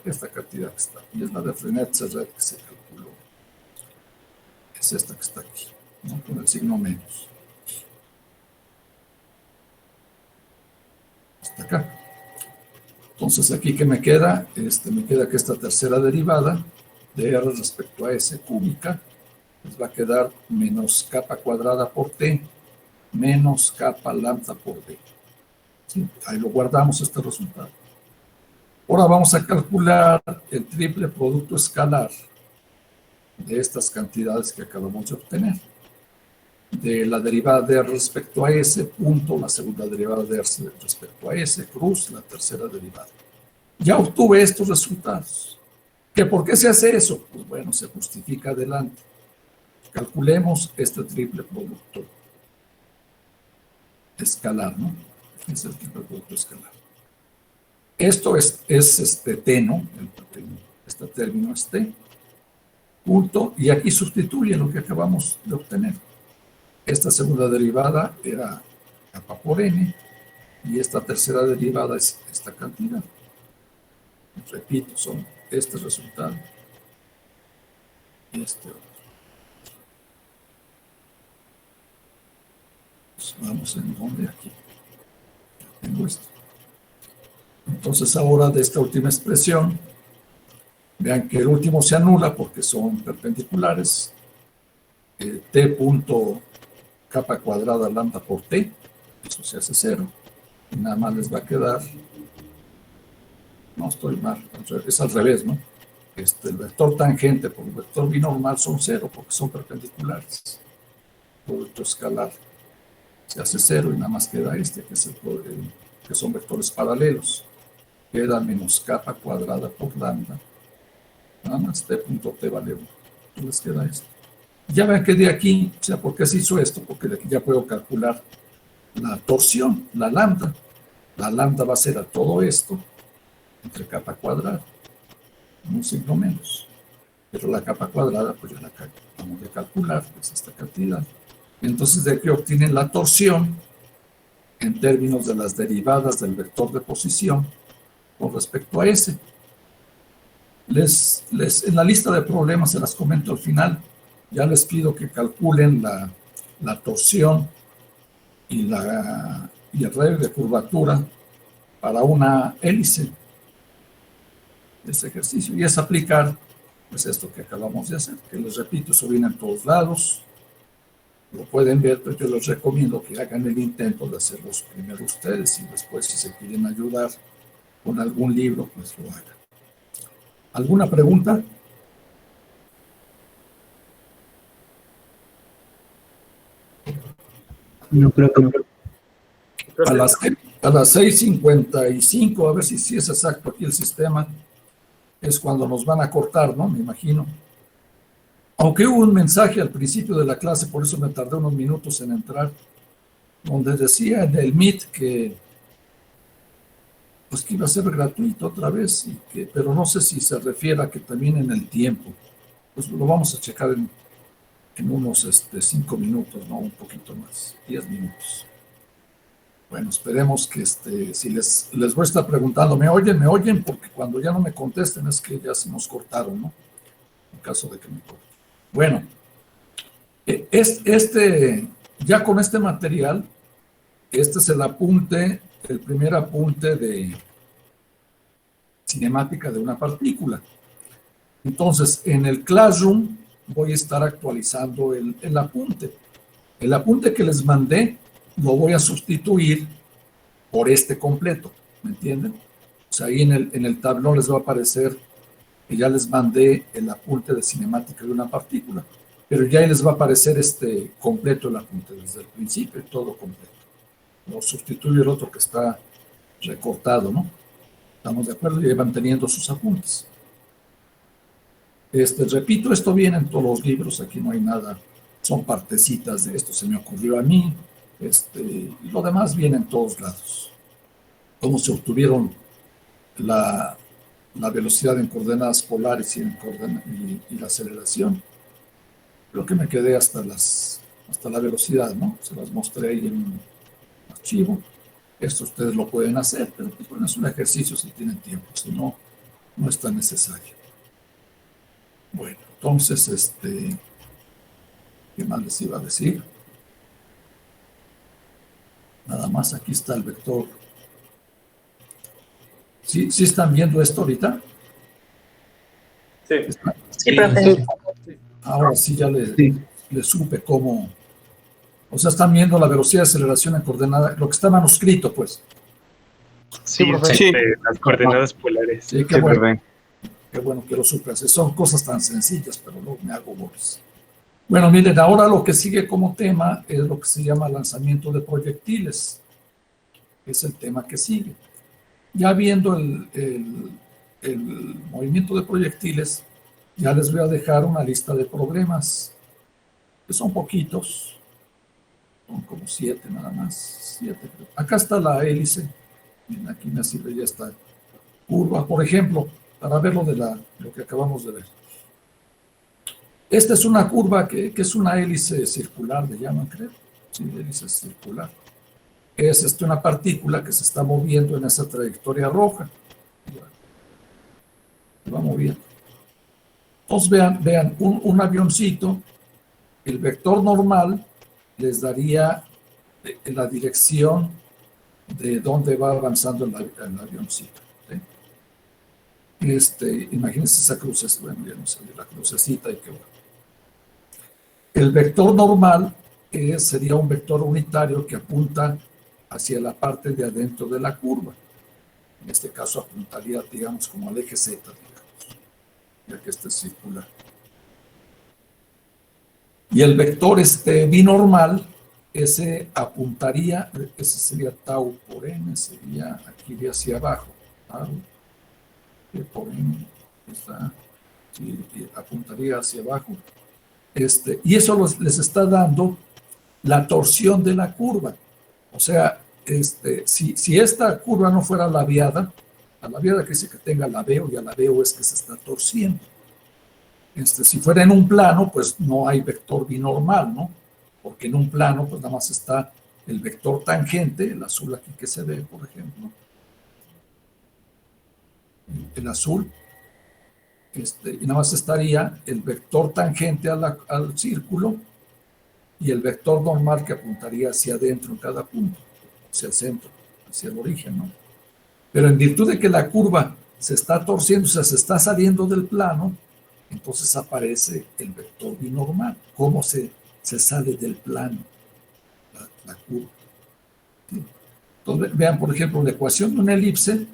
esta cantidad que está aquí, es la de Frenet-Serret que se calculó. Es esta que está aquí, ¿no? Con el signo menos. Hasta acá. Entonces, aquí que me queda, me queda que esta tercera derivada de R respecto a S cúbica, les va a quedar menos kappa cuadrada por T, menos kappa lambda por B. ¿Sí? Ahí lo guardamos, este resultado. Ahora vamos a calcular el triple producto escalar de estas cantidades que acabamos de obtener. De la derivada de R respecto a S, punto, la segunda derivada de R respecto a S, cruz, la tercera derivada. Ya obtuve estos resultados. ¿Que por qué se hace eso? Pues bueno, se justifica adelante. Calculemos este triple producto escalar, ¿no? Es el triple producto escalar. Esto es T, ¿no? Este término es T. Punto, y aquí sustituye lo que acabamos de obtener. Esta segunda derivada era kappa por n, y esta tercera derivada es esta cantidad. Repito, son este resultado y este otro. Pues vamos en donde aquí. Tengo esto. Entonces ahora de esta última expresión, vean que el último se anula porque son perpendiculares. T punto kappa cuadrada lambda por T, eso se hace 0. Y nada más les va a quedar, no estoy mal, es al revés, ¿no? El vector tangente por el vector binormal son 0 porque son perpendiculares. Producto escalar se hace 0 y nada más queda que es que son vectores paralelos. Queda menos kappa cuadrada por lambda. Nada más T punto T vale 1. Entonces queda esto. Ya ven que de aquí, o sea, ¿por qué se hizo esto? Porque de aquí ya puedo calcular la torsión, la lambda. La lambda va a ser a todo esto entre kappa cuadrada, un signo menos. Pero la kappa cuadrada, pues ya la vamos a calcular, pues esta cantidad. Entonces, de aquí obtienen la torsión en términos de las derivadas del vector de posición con respecto a S. En la lista de problemas se las comento al final. Ya les pido que calculen la torsión y el radio de curvatura para una hélice. Este ejercicio. Y es aplicar, pues, esto que acabamos de hacer, que les repito, eso viene en todos lados. Lo pueden ver, pero yo les recomiendo que hagan el intento de hacerlo primero ustedes y después, si se quieren ayudar con algún libro, pues lo hagan. ¿Alguna pregunta? No creo que no. A las 6:55, a ver si es exacto aquí el sistema, es cuando nos van a cortar, ¿no? Me imagino. Aunque hubo un mensaje al principio de la clase, por eso me tardé unos minutos en entrar, donde decía en el Meet que iba a ser gratuito otra vez, pero no sé si se refiere a que también en el tiempo. Pues lo vamos a checar en unos 5 minutos, ¿no? Un poquito más, 10 minutos. Bueno, esperemos que si les voy a estar preguntando, ¿me oyen? Porque cuando ya no me contesten es que ya se nos cortaron, ¿no? En caso de que me corten. Bueno, ya con este material, este es el primer apunte de cinemática de una partícula. Entonces, en el Classroom voy a estar actualizando el apunte. El apunte que les mandé lo voy a sustituir por este completo, ¿me entienden? O sea, ahí en el tablón les va a aparecer que ya les mandé el apunte de cinemática de una partícula, pero ya ahí les va a aparecer completo el apunte, desde el principio, todo completo. Lo sustituyo el otro que está recortado, ¿no? ¿Estamos de acuerdo? Y van teniendo sus apuntes. Repito, esto viene en todos los libros, aquí no hay nada, son partecitas de esto, se me ocurrió a mí, y lo demás viene en todos lados. Cómo se obtuvieron la velocidad en coordenadas polares y la aceleración. Creo que me quedé hasta la velocidad, ¿no? Se las mostré ahí en un archivo. Esto ustedes lo pueden hacer, pero pues, bueno, es un ejercicio si tienen tiempo, si no, no es tan necesario. Bueno, entonces, ¿qué más les iba a decir? Nada más, aquí está el vector. ¿Sí están viendo esto ahorita? Sí. Sí, profe. Ahora sí ya Sí. le supe cómo. O sea, están viendo la velocidad de aceleración en coordenada, lo que está manuscrito, pues. Sí, profe. sí, las coordenadas polares. Sí, Sí, profe. qué bueno que lo supe hacer. Son cosas tan sencillas, pero luego me hago bolas. Bueno, miren, ahora lo que sigue como tema es lo que se llama lanzamiento de proyectiles. Es el tema que sigue. Ya viendo el movimiento de proyectiles, ya les voy a dejar una lista de problemas, que son poquitos, son como 7 nada más, 7. Acá está la hélice, miren, aquí me sirve ya esta curva, por ejemplo, para ver lo que acabamos de ver. Esta es una curva que es una hélice circular, le llaman, creo. Sí, hélice circular. Es una partícula que se está moviendo en esa trayectoria roja. Se va moviendo. Entonces vean un avioncito, el vector normal les daría la dirección de dónde va avanzando el avioncito. ¿Sí? Imagínense esa crucecita, bueno, ya no salió la crucecita y qué bueno. El vector normal sería un vector unitario que apunta hacia la parte de adentro de la curva. En este caso apuntaría, digamos, como al eje Z, digamos, ya que este es circular. Y el vector binormal, ese apuntaría, ese sería tau por n, sería aquí de hacia abajo. Tau por n, está, sí, apuntaría hacia abajo. Y eso les está dando la torsión de la curva. O sea, si esta curva no fuera labiada, la labiada que dice que tenga labeo, y labeo es que se está torciendo. Si fuera en un plano, pues no hay vector binormal, ¿no? Porque en un plano, pues nada más está el vector tangente, el azul aquí que se ve, por ejemplo. El azul. Y nada más estaría el vector tangente al círculo y el vector normal que apuntaría hacia adentro en cada punto, hacia el centro, hacia el origen, ¿no? Pero en virtud de que la curva se está torciendo, o sea, se está saliendo del plano, entonces aparece el vector binormal. ¿Cómo se sale del plano la curva? ¿Sí? Entonces, vean, por ejemplo, la ecuación de una elipse.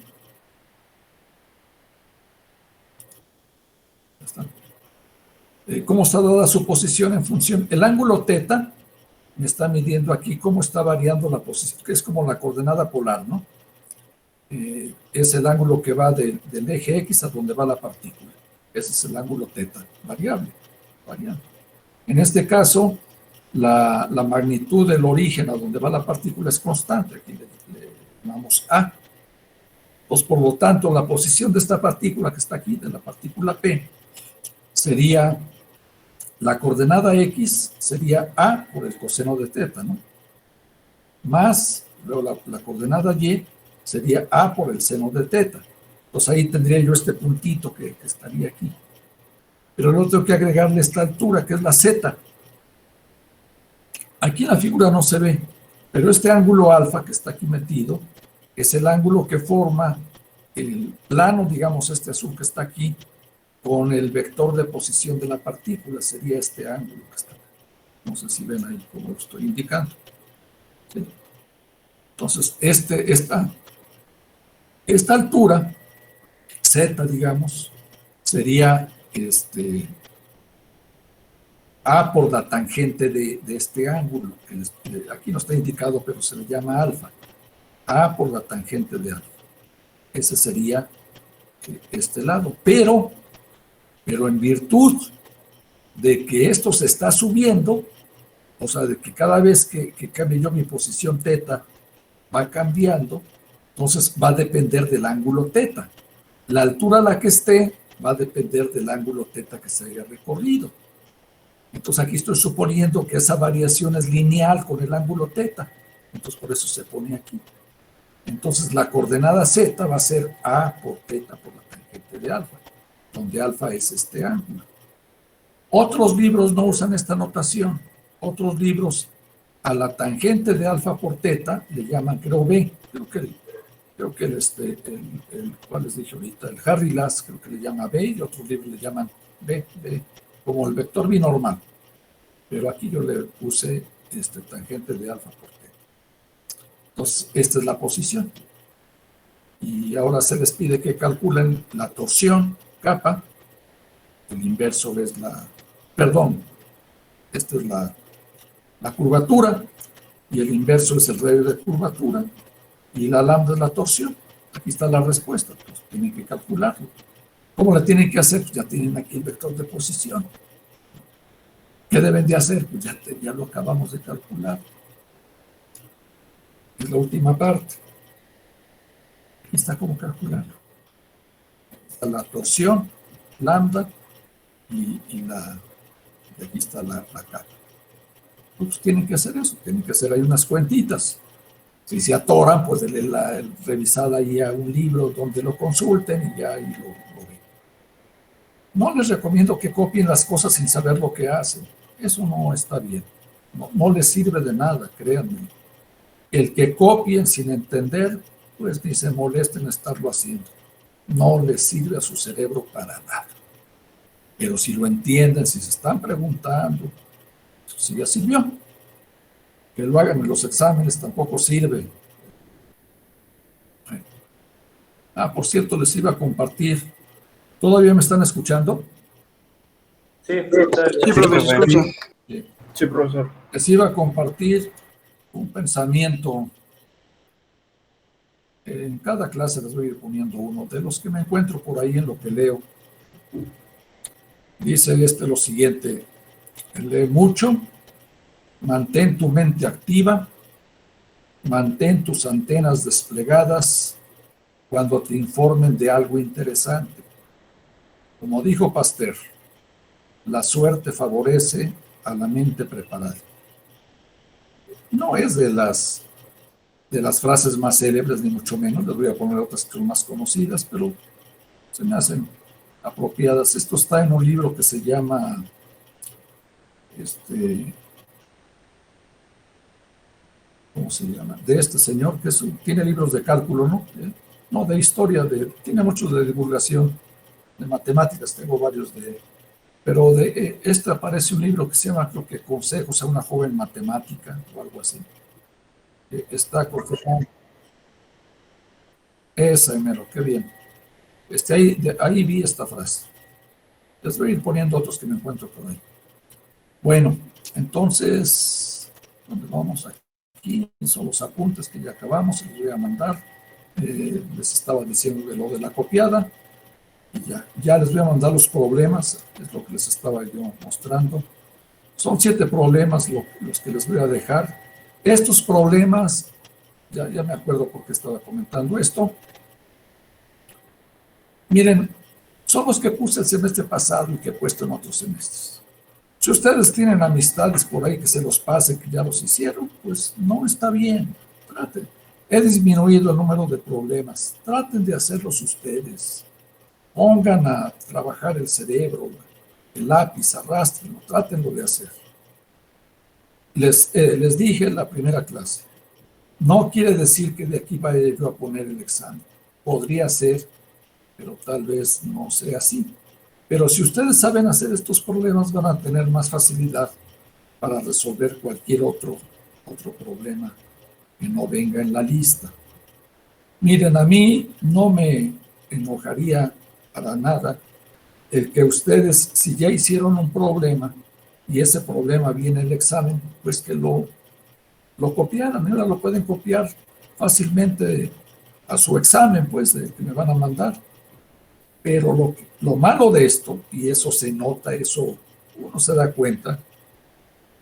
¿Cómo está dada su posición en función? El ángulo θ me está midiendo aquí cómo está variando la posición, que es como la coordenada polar, ¿no? Es el ángulo que va del eje X a donde va la partícula. Ese es el ángulo θ, variable. En este caso, la magnitud del origen a donde va la partícula es constante. Aquí le llamamos A. Pues, por lo tanto, la posición de esta partícula que está aquí, de la partícula P, sería la coordenada X, sería A por el coseno de θ, ¿no? Más, luego la coordenada Y sería A por el seno de θ. Entonces ahí tendría yo este puntito que estaría aquí. Pero luego tengo que agregarle esta altura, que es la Z. Aquí en la figura no se ve, pero este ángulo alfa que está aquí metido es el ángulo que forma el plano, digamos, este azul que está aquí, con el vector de posición de la partícula. Sería este ángulo que está. No sé si ven ahí como lo estoy indicando. ¿Sí? Entonces, esta altura, Z, digamos, sería A por la tangente de este ángulo, que aquí no está indicado, pero se le llama alfa. A por la tangente de alfa. Ese sería este lado. Pero en virtud de que esto se está subiendo, o sea, de que cada vez que cambie yo mi posición θ va cambiando, entonces va a depender del ángulo θ. La altura a la que esté va a depender del ángulo θ que se haya recorrido. Entonces aquí estoy suponiendo que esa variación es lineal con el ángulo θ. Entonces por eso se pone aquí. Entonces la coordenada Z va a ser A por θ por la tangente. tangente de alfa, donde alfa es este ángulo. Otros libros no usan esta notación. Otros libros a la tangente de alfa por teta le llaman, creo, B. Creo que ¿cuál les dije ahorita? El Harry Lass creo que le llama B y otros libros le llaman B, como el vector binormal. Pero aquí yo le puse tangente de alfa por teta. Entonces, esta es la posición. Y ahora se les pide que calculen la torsión, kappa. El inverso es esta es la curvatura, y el inverso es el radio de curvatura, y la lambda es la torsión. Aquí está la respuesta, pues tienen que calcularlo. ¿Cómo la tienen que hacer? Pues ya tienen aquí el vector de posición. ¿Qué deben de hacer? Pues ya lo acabamos de calcular. Es la última parte. Aquí está cómo calcularlo. Está la torsión, lambda, y aquí está la capa. Pues tienen que hacer eso, tienen que hacer ahí unas cuentitas. Si se atoran, pues revisar ahí a un libro donde lo consulten y ya ahí lo ven. No les recomiendo que copien las cosas sin saber lo que hacen. Eso no está bien. No les sirve de nada, créanme. El que copien sin entender, pues ni se molesten en estarlo haciendo. No les sirve a su cerebro para nada. Pero si lo entienden, si se están preguntando, si ya sirvió. Que lo hagan en los exámenes tampoco sirve. Por cierto, les iba a compartir. ¿Todavía me están escuchando? Sí, profesor. Sí, profesor. Les iba a compartir un pensamiento. En cada clase les voy a ir poniendo uno de los que me encuentro por ahí en lo que leo. Dice lo siguiente: lee mucho, mantén tu mente activa, mantén tus antenas desplegadas cuando te informen de algo interesante. Como dijo Pasteur, la suerte favorece a la mente preparada. No es de las frases más célebres, ni mucho menos. Les voy a poner otras que son más conocidas, pero se me hacen apropiadas. Esto está en un libro que se llama ¿cómo se llama? De este señor que tiene libros de cálculo, ¿no? No, de historia, tiene muchos de divulgación de matemáticas, tengo varios de él. Pero de aparece un libro que se llama, creo que Consejos a una joven matemática o algo así. Está cortejando. Esa, mero, qué bien. Ahí vi esta frase. Les voy a ir poniendo otros que me encuentro por ahí. Bueno, entonces, ¿dónde vamos? Aquí son los apuntes que ya acabamos, les voy a mandar. Les estaba diciendo de lo de la copiada. Y ya les voy a mandar los problemas, es lo que les estaba yo mostrando. Son 7 problemas los que les voy a dejar. Estos problemas, ya me acuerdo por qué estaba comentando esto. Miren, son los que puse el semestre pasado y que he puesto en otros semestres. Si ustedes tienen amistades por ahí que se los pasen, que ya los hicieron, pues no está bien. Traten. He disminuido el número de problemas. Traten de hacerlos ustedes. Pongan a trabajar el cerebro, el lápiz, arrastrenlo, trátenlo de hacer. Les dije en la primera clase, no quiere decir que de aquí vaya yo a poner el examen. Podría ser, pero tal vez no sea así. Pero si ustedes saben hacer estos problemas, van a tener más facilidad para resolver cualquier otro problema que no venga en la lista. Miren, a mí no me enojaría para nada el que ustedes, si ya hicieron un problema y ese problema viene en el examen, pues que lo copiaran. Ahora lo pueden copiar fácilmente a su examen, pues, que me van a mandar. Pero lo malo de esto, y eso se nota, eso uno se da cuenta,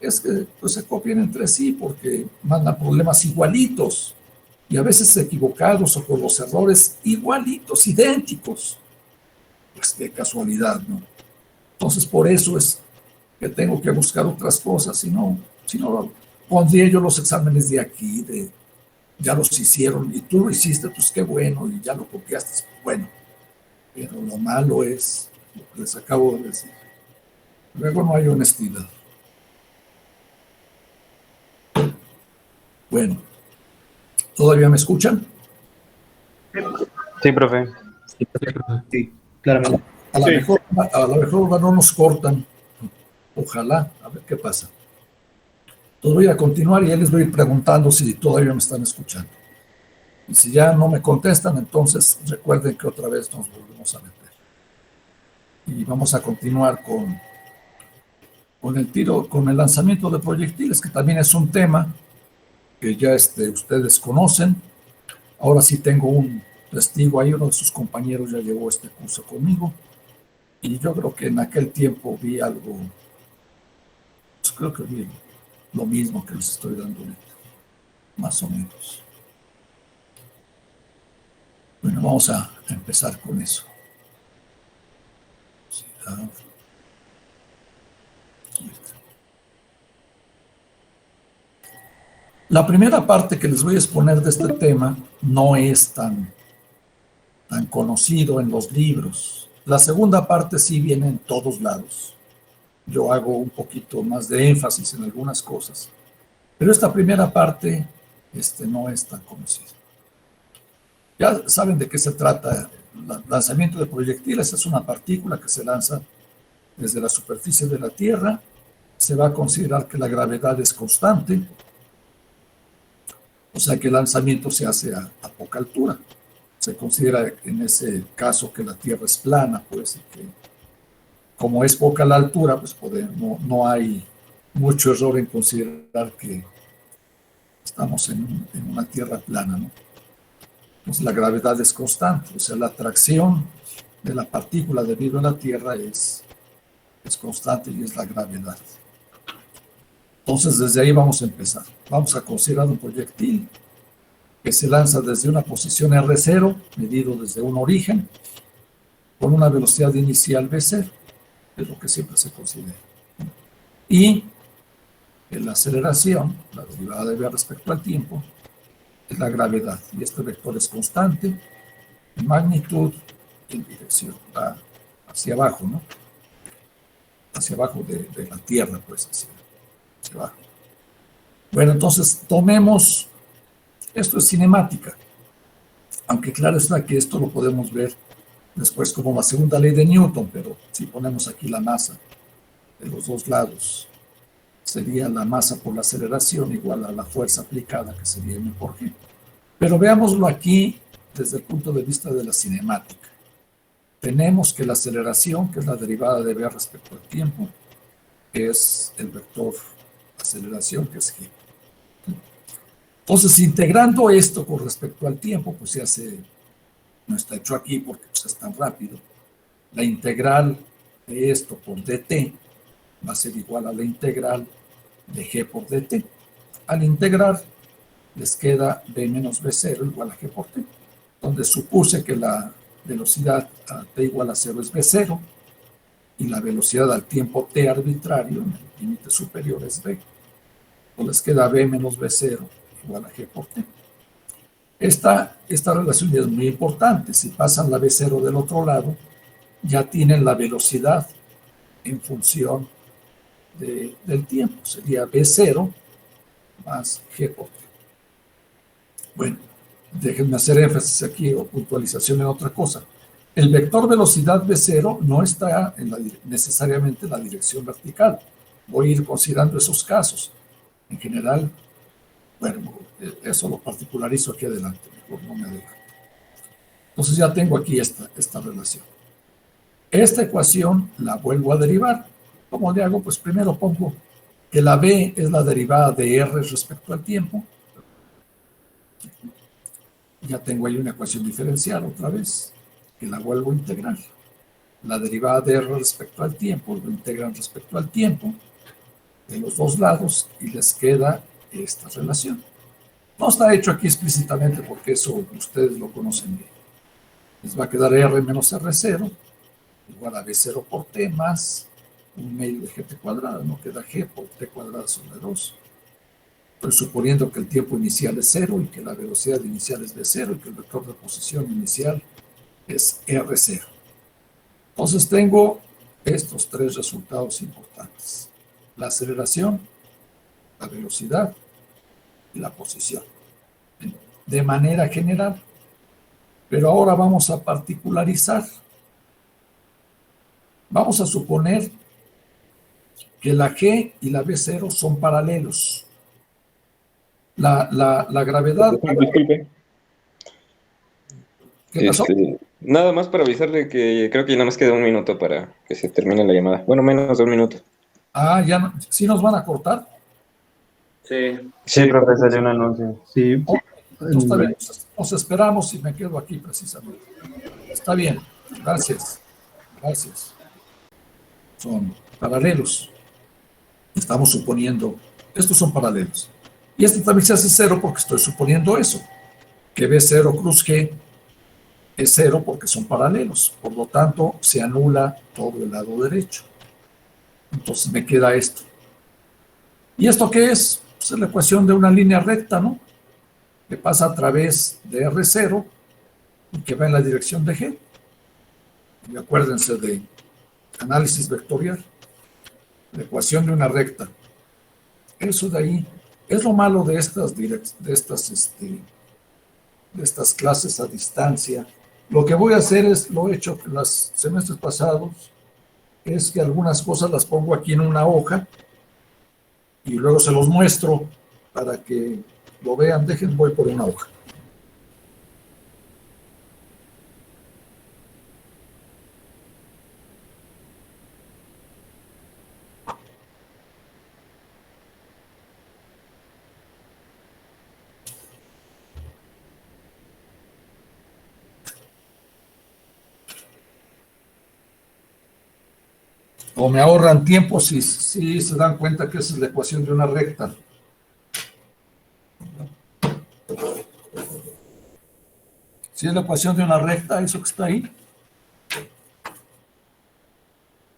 es que pues, se copian entre sí porque mandan problemas igualitos y a veces equivocados o con los errores igualitos, idénticos. Pues qué casualidad, ¿no? Entonces por eso es que tengo que buscar otras cosas, si no pondría yo los exámenes de aquí, ya los hicieron y tú lo hiciste, pues qué bueno, y ya lo copiaste, bueno. Pero lo malo es lo que les acabo de decir. Luego no hay honestidad. Bueno, ¿todavía me escuchan? Sí, profe. Sí, profe. Sí, claramente. A lo Sí. mejor no nos cortan. Ojalá, a ver qué pasa. Entonces voy a continuar y ya les voy a ir preguntando si todavía me están escuchando. Y si ya no me contestan, entonces recuerden que otra vez nos volvemos a meter. Y vamos a continuar con el tiro, con el lanzamiento de proyectiles, que también es un tema que ya ustedes conocen. Ahora sí tengo un testigo ahí, uno de sus compañeros ya llevó este curso conmigo. Y yo creo que en aquel tiempo vi algo, pues creo que vi lo mismo que les estoy dando ahorita, más o menos. Bueno, vamos a empezar con eso. La primera parte que les voy a exponer de este tema no es tan conocido en los libros. La segunda parte sí viene en todos lados. Yo hago un poquito más de énfasis en algunas cosas. Pero esta primera parte no es tan conocida. Ya saben de qué se trata. El lanzamiento de proyectiles es una partícula que se lanza desde la superficie de la Tierra. Se va a considerar que la gravedad es constante. O sea que el lanzamiento se hace a poca altura. Se considera en ese caso que la Tierra es plana, pues, y que como es poca la altura, pues no hay mucho error en considerar que estamos en una Tierra plana, ¿no? Entonces la gravedad es constante, o sea, la atracción de la partícula debido a la Tierra es constante y es la gravedad. Entonces desde ahí vamos a empezar. Vamos a considerar un proyectil que se lanza desde una posición R0, medido desde un origen, con una velocidad inicial V0, es lo que siempre se considera. Y la aceleración, la derivada de V respecto al tiempo, es la gravedad. Y este vector es constante en magnitud y en dirección. Va hacia abajo, ¿no? Hacia abajo de la Tierra, pues, hacia abajo. Bueno, entonces tomemos, esto es cinemática, aunque claro está que esto lo podemos ver después como la segunda ley de Newton, pero si ponemos aquí la masa de los dos lados, sería la masa por la aceleración igual a la fuerza aplicada, que sería m por g. Pero veámoslo aquí desde el punto de vista de la cinemática. Tenemos que la aceleración, que es la derivada de v respecto al tiempo, es el vector aceleración, que es g. Entonces, integrando esto con respecto al tiempo, pues se hace, no está hecho aquí porque pues, es tan rápido. La integral de esto por dt va a ser igual a la integral de g por dt. Al integrar, les queda b menos b0 igual a g por t, donde supuse que la velocidad a t igual a 0 es b0 y la velocidad al tiempo t arbitrario en el límite superior es b. Entonces les queda b menos b0 igual a g por t. Esta relación ya es muy importante. Si pasan la b0 del otro lado, ya tienen la velocidad en función del tiempo. Sería b0 más g por t. Bueno, déjenme hacer énfasis aquí o puntualización en otra cosa. El vector velocidad b0 no está necesariamente en la dirección vertical. Voy a ir considerando esos casos. En general, bueno, eso lo particularizo aquí adelante, mejor no me adelanto. Entonces ya tengo aquí esta relación. Esta ecuación la vuelvo a derivar. ¿Cómo le hago? Pues primero pongo que la b es la derivada de r respecto al tiempo. Ya tengo ahí una ecuación diferencial otra vez, que la vuelvo a integrar. La derivada de r respecto al tiempo, lo integran respecto al tiempo de los dos lados y les queda esta relación. No está hecho aquí explícitamente porque eso ustedes lo conocen bien. Les va a quedar r menos r0 igual a b0 por t más un medio de gt cuadrado, no queda g por t cuadrado sobre 2. Estoy suponiendo que el tiempo inicial es 0 y que la velocidad inicial es v0 y que el vector de posición inicial es r0. Entonces tengo estos tres resultados importantes: la aceleración, la velocidad y la posición, de manera general. Pero ahora vamos a particularizar. Vamos a suponer que la G y la B0 son paralelos. La gravedad... Disculpe. ¿Qué pasó? Nada más para avisarle que creo que ya nada más queda un minuto para que se termine la llamada. Bueno, menos de un minuto. Ah, ya no, ¿sí nos van a cortar? Sí. Sí, profe, salió un anuncio. Sí. Oh, entonces está bien, nos esperamos y me quedo aquí precisamente. Está bien, gracias. Gracias. Son paralelos. Estamos suponiendo, estos son paralelos. Y este también se hace cero porque estoy suponiendo eso, que B0 cruz G es cero porque son paralelos. Por lo tanto, se anula todo el lado derecho. Entonces me queda esto. ¿Y esto qué es? Pues es la ecuación de una línea recta, ¿no? Que pasa a través de R0 y que va en la dirección de G. Y acuérdense de análisis vectorial. La ecuación de una recta. Eso de ahí es lo malo de estas clases a distancia. Lo que voy a hacer es, lo he hecho en los semestres pasados, es que algunas cosas las pongo aquí en una hoja y luego se los muestro para que lo vean. Voy por una hoja. O me ahorran tiempo si se dan cuenta que esa es la ecuación de una recta. Si es la ecuación de una recta, eso que está ahí.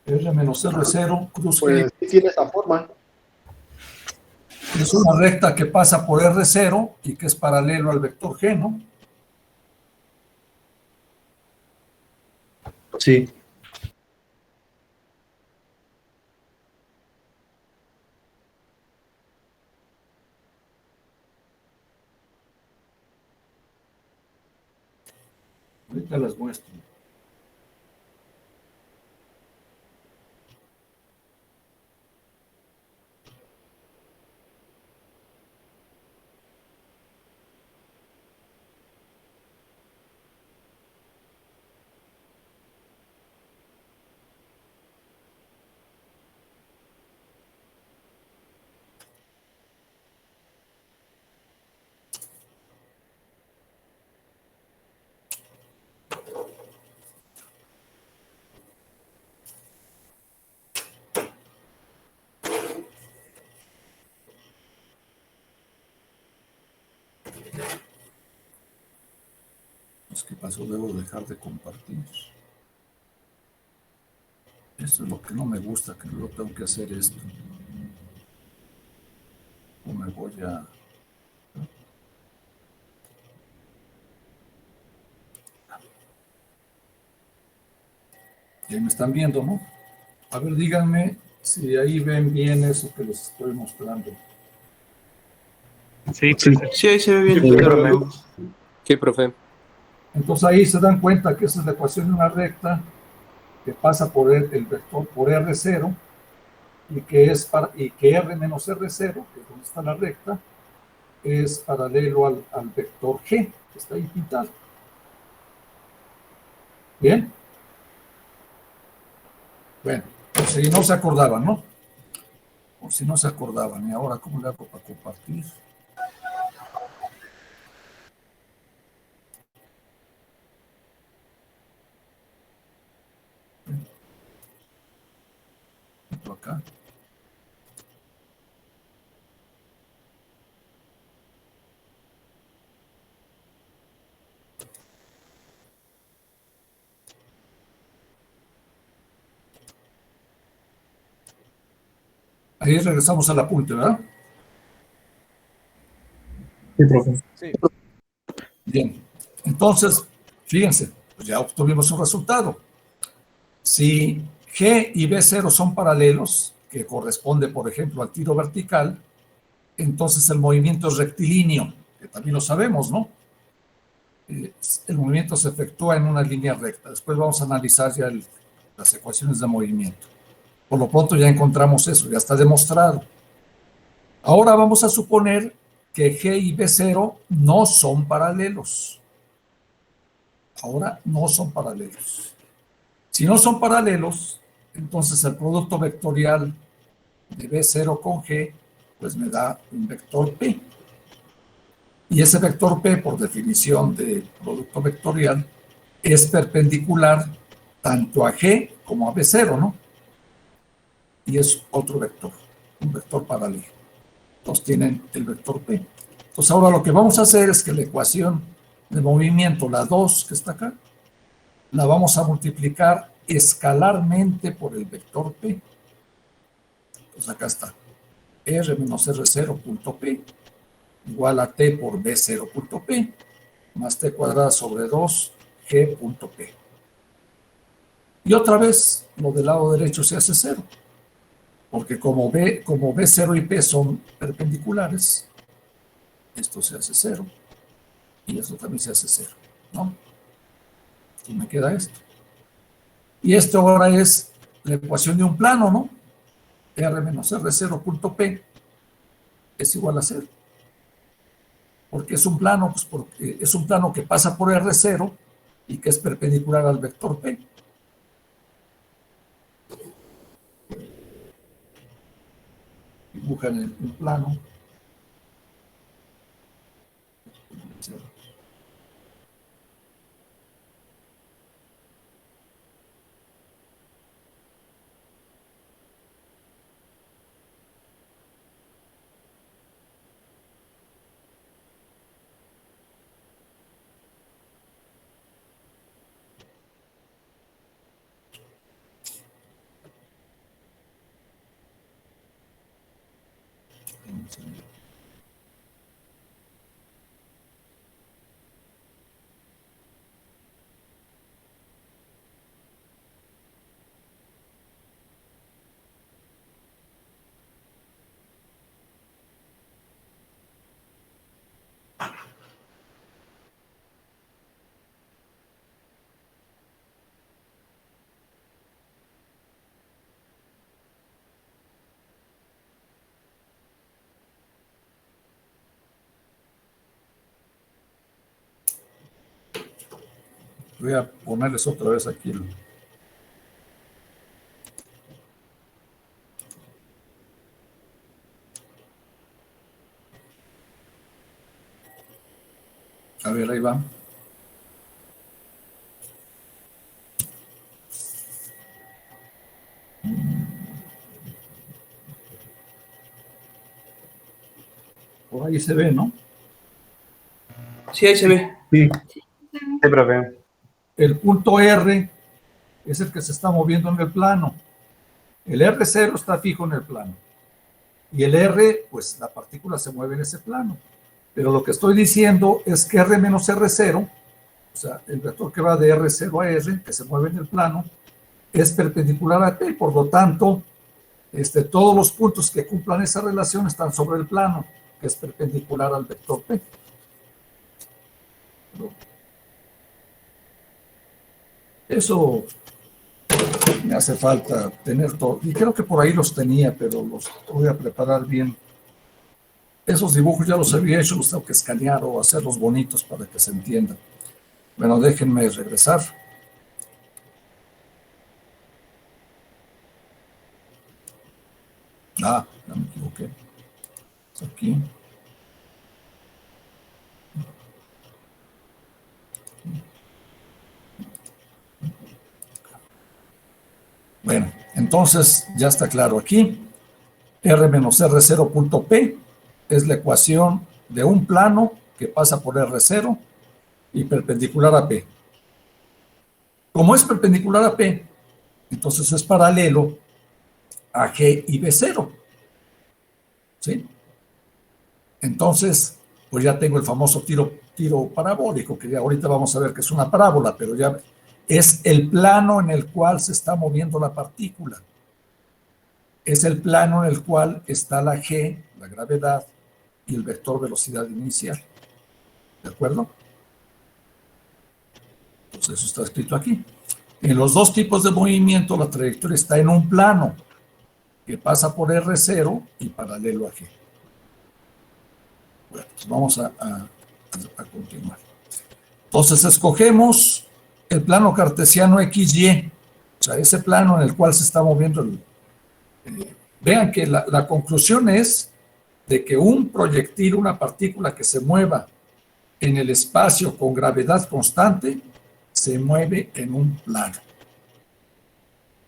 R menos R0, cruz Pues G. sí tiene esa forma. Es una recta que pasa por R0 y que es paralelo al vector G, ¿no? Sí. Ahorita las muestro. ¿Qué pasó? Debo dejar de compartir. Esto es lo que no me gusta, que luego tengo que hacer esto. O me voy a... Ya me están viendo, ¿no? A ver, díganme si ahí ven bien eso que les estoy mostrando. Sí, Sí, ahí se ve bien. Sí, Claro, profe. veo. Sí, profe. Entonces ahí se dan cuenta que esa es la ecuación de una recta que pasa por el vector por R0 y que R menos R0, que es donde está la recta, es paralelo al vector G, que está ahí pintado. ¿Bien? Bueno, por si no se acordaban, ¿no? Por si no se acordaban. ¿Y ahora cómo le hago para compartir? Entro acá. Ahí regresamos al apunte, ¿verdad? Sí, profe. Sí. Bien. Entonces, fíjense, pues ya obtuvimos un resultado. Si G y B0 son paralelos, que corresponde, por ejemplo, al tiro vertical, entonces el movimiento es rectilíneo, que también lo sabemos, ¿no? El movimiento se efectúa en una línea recta. Después vamos a analizar ya las ecuaciones de movimiento. Por lo pronto ya encontramos eso, ya está demostrado. Ahora vamos a suponer que G y B0 no son paralelos. Ahora no son paralelos. Si no son paralelos, entonces el producto vectorial de B0 con G, pues me da un vector P. Y ese vector P, por definición de producto vectorial, es perpendicular tanto a G como a B0, ¿no? Y es otro vector, un vector paralelo. Entonces tienen el vector P. Entonces ahora lo que vamos a hacer es que la ecuación de movimiento, la 2 que está acá, la vamos a multiplicar escalarmente por el vector P. Entonces acá está. R menos R0 punto P igual a T por B0 punto P más T cuadrada sobre 2 G punto P. Y otra vez, lo del lado derecho se hace 0. Porque como B0 y P son perpendiculares, esto se hace 0 y esto también se hace 0, ¿no? Y me queda esto. Y esto ahora es la ecuación de un plano, ¿no? R menos R0 punto P es igual a 0. ¿Por qué es un plano? Pues porque es un plano que pasa por R0 y que es perpendicular al vector P. Dibujan un plano. Voy a ponerles otra vez aquí a ver, ahí va. Por ahí se ve, ¿no? Sí, ahí se ve. Sí, sí, profe. El punto R es el que se está moviendo en el plano. El R0 está fijo en el plano. Y el R, pues la partícula se mueve en ese plano. Pero lo que estoy diciendo es que R menos R0, o sea, el vector que va de R0 a R, que se mueve en el plano, es perpendicular a P. Por lo tanto, todos los puntos que cumplan esa relación están sobre el plano, que es perpendicular al vector P. Eso me hace falta tener todo. Y creo que por ahí los tenía, pero los voy a preparar bien. Esos dibujos ya los había hecho, los tengo que escanear o hacerlos bonitos para que se entiendan. Bueno, déjenme regresar. Ah, ya me equivoqué. Aquí. Bueno, entonces ya está claro aquí. R menos R0 punto P es la ecuación de un plano que pasa por R0 y perpendicular a P. Como es perpendicular a P, entonces es paralelo a G y B0. ¿Sí? Entonces, pues ya tengo el famoso tiro parabólico, que ya ahorita vamos a ver que es una parábola, pero ya es el plano en el cual se está moviendo la partícula. Es el plano en el cual está la g, la gravedad, y el vector velocidad inicial. ¿De acuerdo? Entonces eso está escrito aquí. En los dos tipos de movimiento la trayectoria está en un plano que pasa por R0 y paralelo a G. Bueno, pues vamos a continuar. Entonces escogemos el plano cartesiano XY, o sea, ese plano en el cual se está moviendo el... vean que la conclusión es de que un proyectil, una partícula que se mueva en el espacio con gravedad constante, se mueve en un plano.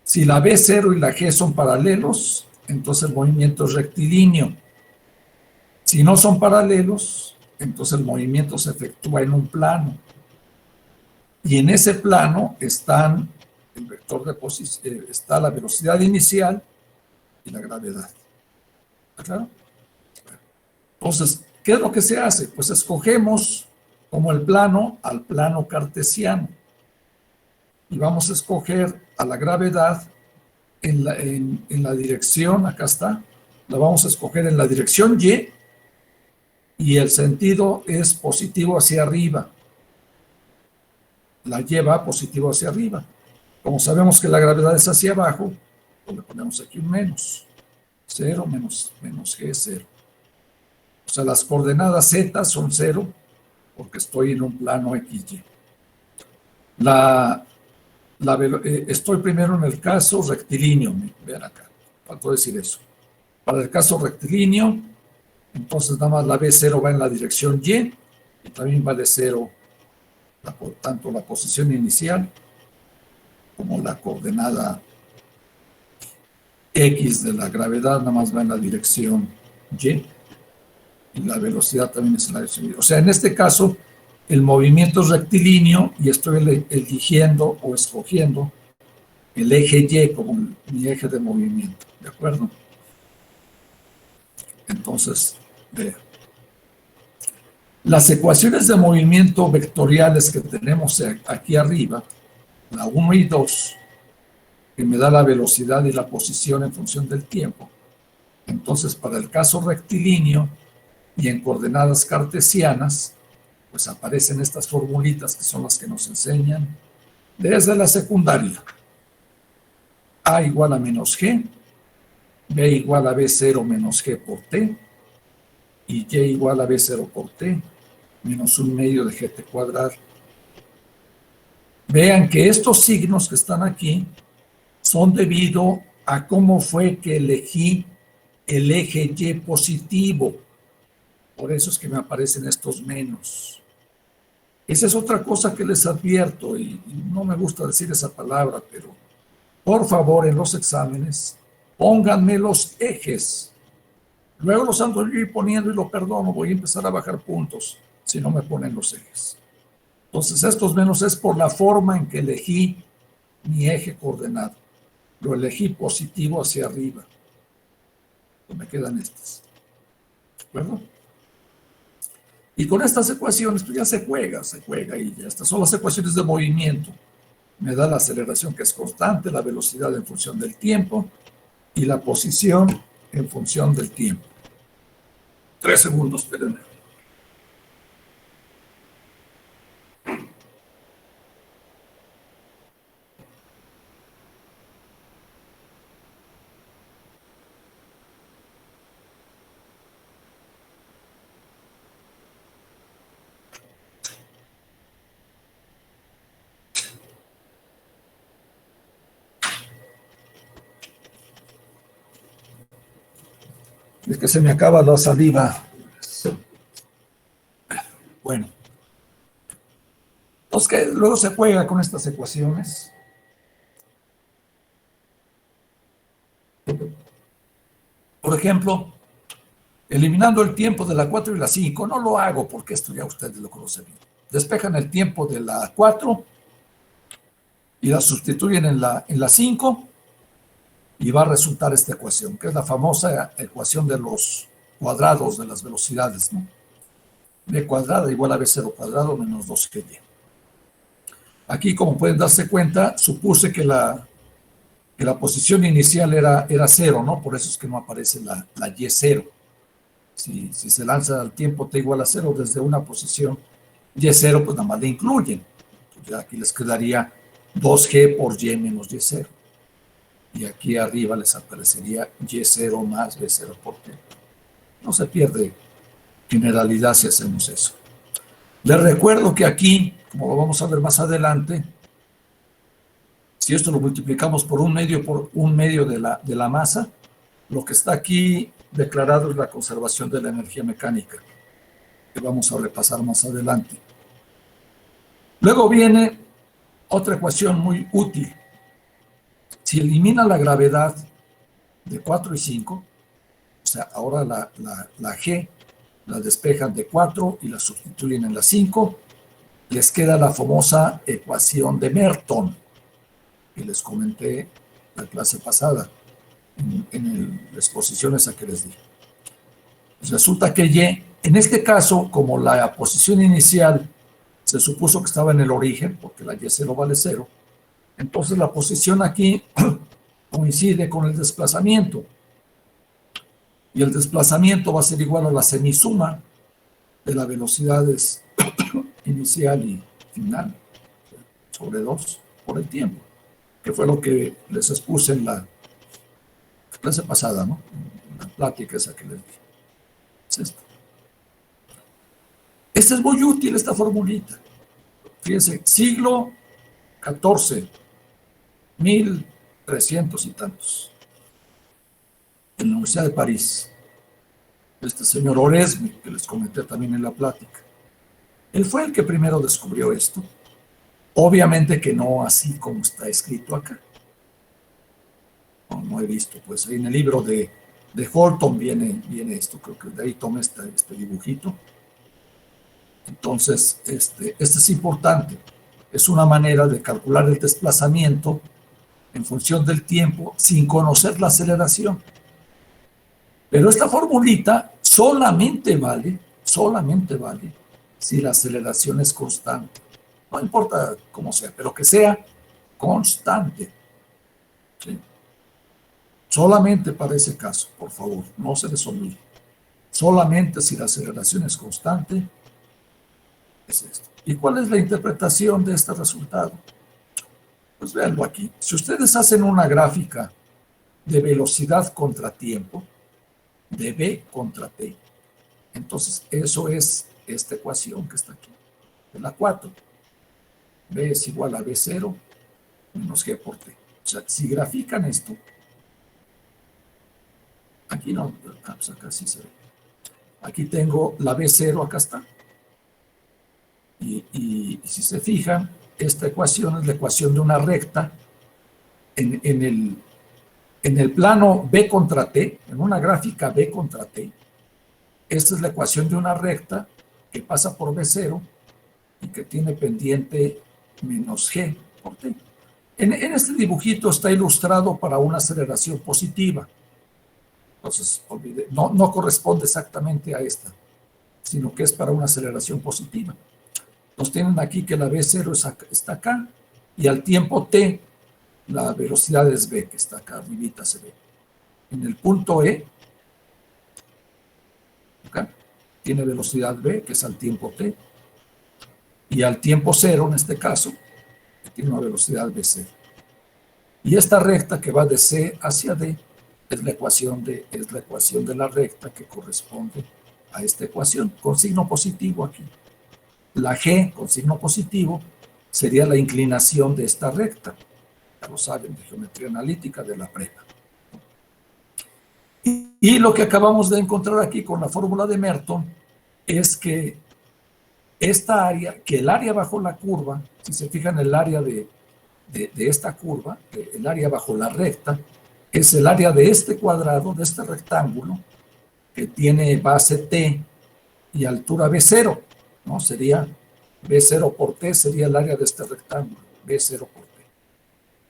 Si la B0 y la G son paralelos, entonces el movimiento es rectilíneo. Si no son paralelos, entonces el movimiento se efectúa en un plano. Y en ese plano están el vector de posición, está la velocidad inicial y la gravedad. ¿Está claro? Entonces, ¿qué es lo que se hace? Pues escogemos como el plano al plano cartesiano. Y vamos a escoger a la gravedad en la dirección, acá está, la vamos a escoger en la dirección y el sentido es positivo hacia arriba. La Y va positivo hacia arriba. Como sabemos que la gravedad es hacia abajo, pues le ponemos aquí un menos. 0 menos G, 0. O sea, las coordenadas Z son 0 porque estoy en un plano XY. Estoy primero en el caso rectilíneo, vean acá, faltó decir eso. Para el caso rectilíneo, entonces nada más la B0 va en la dirección Y, y también vale 0, tanto la posición inicial como la coordenada X de la gravedad, nada más va en la dirección Y, y la velocidad también es en la dirección Y. O sea, en este caso, el movimiento es rectilíneo y estoy eligiendo o escogiendo el eje Y como mi eje de movimiento, ¿de acuerdo? Entonces, vean. Las ecuaciones de movimiento vectoriales que tenemos aquí arriba, la 1 y 2, que me da la velocidad y la posición en función del tiempo. Entonces, para el caso rectilíneo y en coordenadas cartesianas, pues aparecen estas formulitas que son las que nos enseñan desde la secundaria. A igual a menos G, B igual a B0 menos G por T, y Y igual a B0 por T, menos 1/2 de GT cuadrado. Vean que estos signos que están aquí son debido a cómo fue que elegí el eje Y positivo. Por eso es que me aparecen estos menos. Esa es otra cosa que les advierto, y no me gusta decir esa palabra, pero por favor en los exámenes pónganme los ejes. Luego los ando yo poniendo y lo perdono, voy a empezar a bajar puntos si no me ponen los ejes. Entonces estos menos es por la forma en que elegí mi eje coordenado. Lo elegí positivo hacia arriba. Pues me quedan estas. ¿De acuerdo? Y con estas ecuaciones, pues ya se juega y ya estas son las ecuaciones de movimiento. Me da la aceleración que es constante, la velocidad en función del tiempo y la posición en función del tiempo. 3 segundos, espérenme. Es que se me acaba la saliva. Bueno. Entonces, que luego se juega con estas ecuaciones. Por ejemplo, eliminando el tiempo de la 4 y la 5, no lo hago porque esto ya ustedes lo conocen bien. Despejan el tiempo de la 4 y la sustituyen en la 5 y va a resultar esta ecuación, que es la famosa ecuación de los cuadrados de las velocidades, ¿no? B cuadrada igual a B0 cuadrado menos 2GY. Aquí, como pueden darse cuenta, supuse que la posición inicial era 0, ¿no? Por eso es que no aparece la Y0. Si se lanza al tiempo t igual a 0 desde una posición Y0, pues nada más le incluyen. Entonces, aquí les quedaría 2G por Y menos Y0. Y aquí arriba les aparecería Y0 más B0 por T. No se pierde generalidad si hacemos eso. Les recuerdo que aquí, como lo vamos a ver más adelante, si esto lo multiplicamos por un medio de la masa, lo que está aquí declarado es la conservación de la energía mecánica, que vamos a repasar más adelante. Luego viene otra ecuación muy útil. Si elimina la gravedad de 4 y 5, o sea, ahora la G la despejan de 4 y la sustituyen en la 5, les queda la famosa ecuación de Merton, que les comenté la clase pasada, en las exposiciones a que les di. Pues resulta que Y, en este caso, como la posición inicial se supuso que estaba en el origen, porque la Y0 vale 0, entonces la posición aquí coincide con el desplazamiento. Y el desplazamiento va a ser igual a la semisuma de las velocidades inicial y final sobre 2 por el tiempo, que fue lo que les expuse en la clase pasada, ¿no? En la plática esa que les di. Es esto. Esta es muy útil, esta formulita. Fíjense, siglo XIV, 1300 y tantos, en la Universidad de París, este señor Oresme, que les comenté también en la plática. Él fue el que primero descubrió esto. Obviamente que no así como está escrito acá. No he visto, pues ahí en el libro de Holton viene esto, creo que de ahí tomé este dibujito. Entonces, este es importante. Es una manera de calcular el desplazamiento en función del tiempo sin conocer la aceleración. Pero esta formulita solamente vale si la aceleración es constante. No importa cómo sea, pero que sea constante. ¿Sí? Solamente para ese caso, por favor, no se les olvide. Solamente si la aceleración es constante, es esto. ¿Y cuál es la interpretación de este resultado? Pues véanlo aquí. Si ustedes hacen una gráfica de velocidad contra tiempo, de B contra T, entonces eso es esta ecuación que está aquí, de la 4. B es igual a B0 menos G por T. O sea, si grafican esto, aquí no, pues acá sí se ve. Aquí tengo la B0, acá está. Y si se fijan, esta ecuación es la ecuación de una recta en el plano B contra T, en una gráfica B contra T. Esta es la ecuación de una recta que pasa por B0 y que tiene pendiente menos G por T. En este dibujito está ilustrado para una aceleración positiva. Entonces, no corresponde exactamente a esta, sino que es para una aceleración positiva. Nos tienen aquí que la B0 está acá, y al tiempo T, la velocidad es V, que está acá, arribita se ve. En el punto E, acá, tiene velocidad V, que es al tiempo T, y al tiempo 0, en este caso, tiene una velocidad V0. Y esta recta que va de C hacia D es la ecuación de la recta que corresponde a esta ecuación, con signo positivo aquí. La G con signo positivo sería la inclinación de esta recta. Ya lo saben, de geometría analítica de la prepa. Y lo que acabamos de encontrar aquí con la fórmula de Merton es que esta área, que el área bajo la curva, si se fijan el área de esta curva, el área bajo la recta, es el área de este cuadrado, de este rectángulo, que tiene base T y altura B0, ¿no? Sería B0 por T, sería el área de este rectángulo, B0 por T.